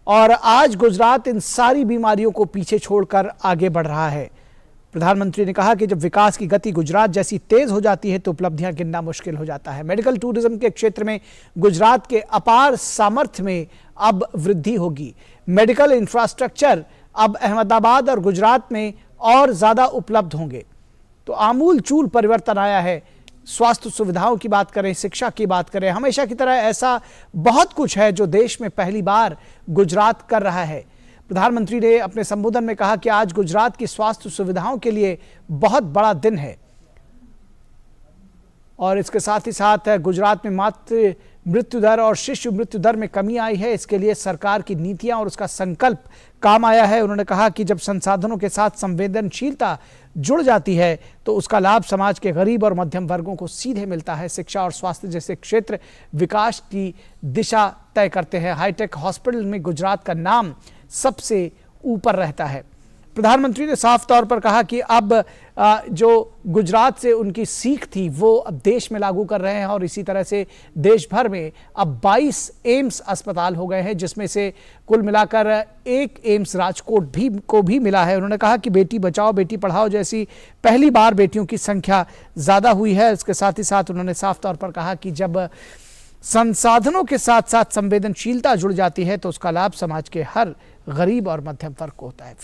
[SPEAKER 1] और आज गुजरात इन सारी बीमारियों को पीछे छोड़कर आगे बढ़ रहा है। प्रधानमंत्री ने कहा कि जब विकास की गति गुजरात जैसी तेज हो जाती है तो उपलब्धियां गिनना मुश्किल हो जाता है। मेडिकल टूरिज्म के क्षेत्र में गुजरात के अपार सामर्थ्य में अब वृद्धि होगी। मेडिकल इंफ्रास्ट्रक्चर अब अहमदाबाद और गुजरात में और ज्यादा उपलब्ध होंगे। तो आमूल चूल परिवर्तन आया है। स्वास्थ्य सुविधाओं की बात करें, शिक्षा की बात करें, हमेशा की तरह ऐसा बहुत कुछ है जो देश में पहली बार गुजरात कर रहा है। प्रधानमंत्री ने अपने संबोधन में कहा कि आज गुजरात की स्वास्थ्य सुविधाओं के लिए बहुत बड़ा दिन है और इसके साथ ही साथ गुजरात में मातृ मृत्यु दर और शिशु मृत्यु दर में कमी आई है। इसके लिए सरकार की नीतियां और उसका संकल्प काम आया है। उन्होंने कहा कि जब संसाधनों के साथ संवेदनशीलता जुड़ जाती है तो उसका लाभ समाज के गरीब और मध्यम वर्गों को सीधे मिलता है। शिक्षा और स्वास्थ्य जैसे क्षेत्र विकास की दिशा तय करते हैं। हाईटेक हॉस्पिटल में गुजरात का नाम सबसे ऊपर रहता है। प्रधानमंत्री ने साफ तौर पर कहा कि अब जो गुजरात से उनकी सीख थी वो अब देश में लागू कर रहे हैं और इसी तरह से देश भर में अब 22 एम्स अस्पताल हो गए हैं, जिसमें से कुल मिलाकर एक एम्स राजकोट को भी मिला है। उन्होंने कहा कि बेटी बचाओ बेटी पढ़ाओ जैसी पहली बार बेटियों की संख्या ज़्यादा हुई है। इसके साथ ही साथ उन्होंने साफ तौर पर कहा कि जब संसाधनों के साथ साथ संवेदनशीलता जुड़ जाती है तो उसका लाभ समाज के हर गरीब और मध्यम वर्ग को होता है।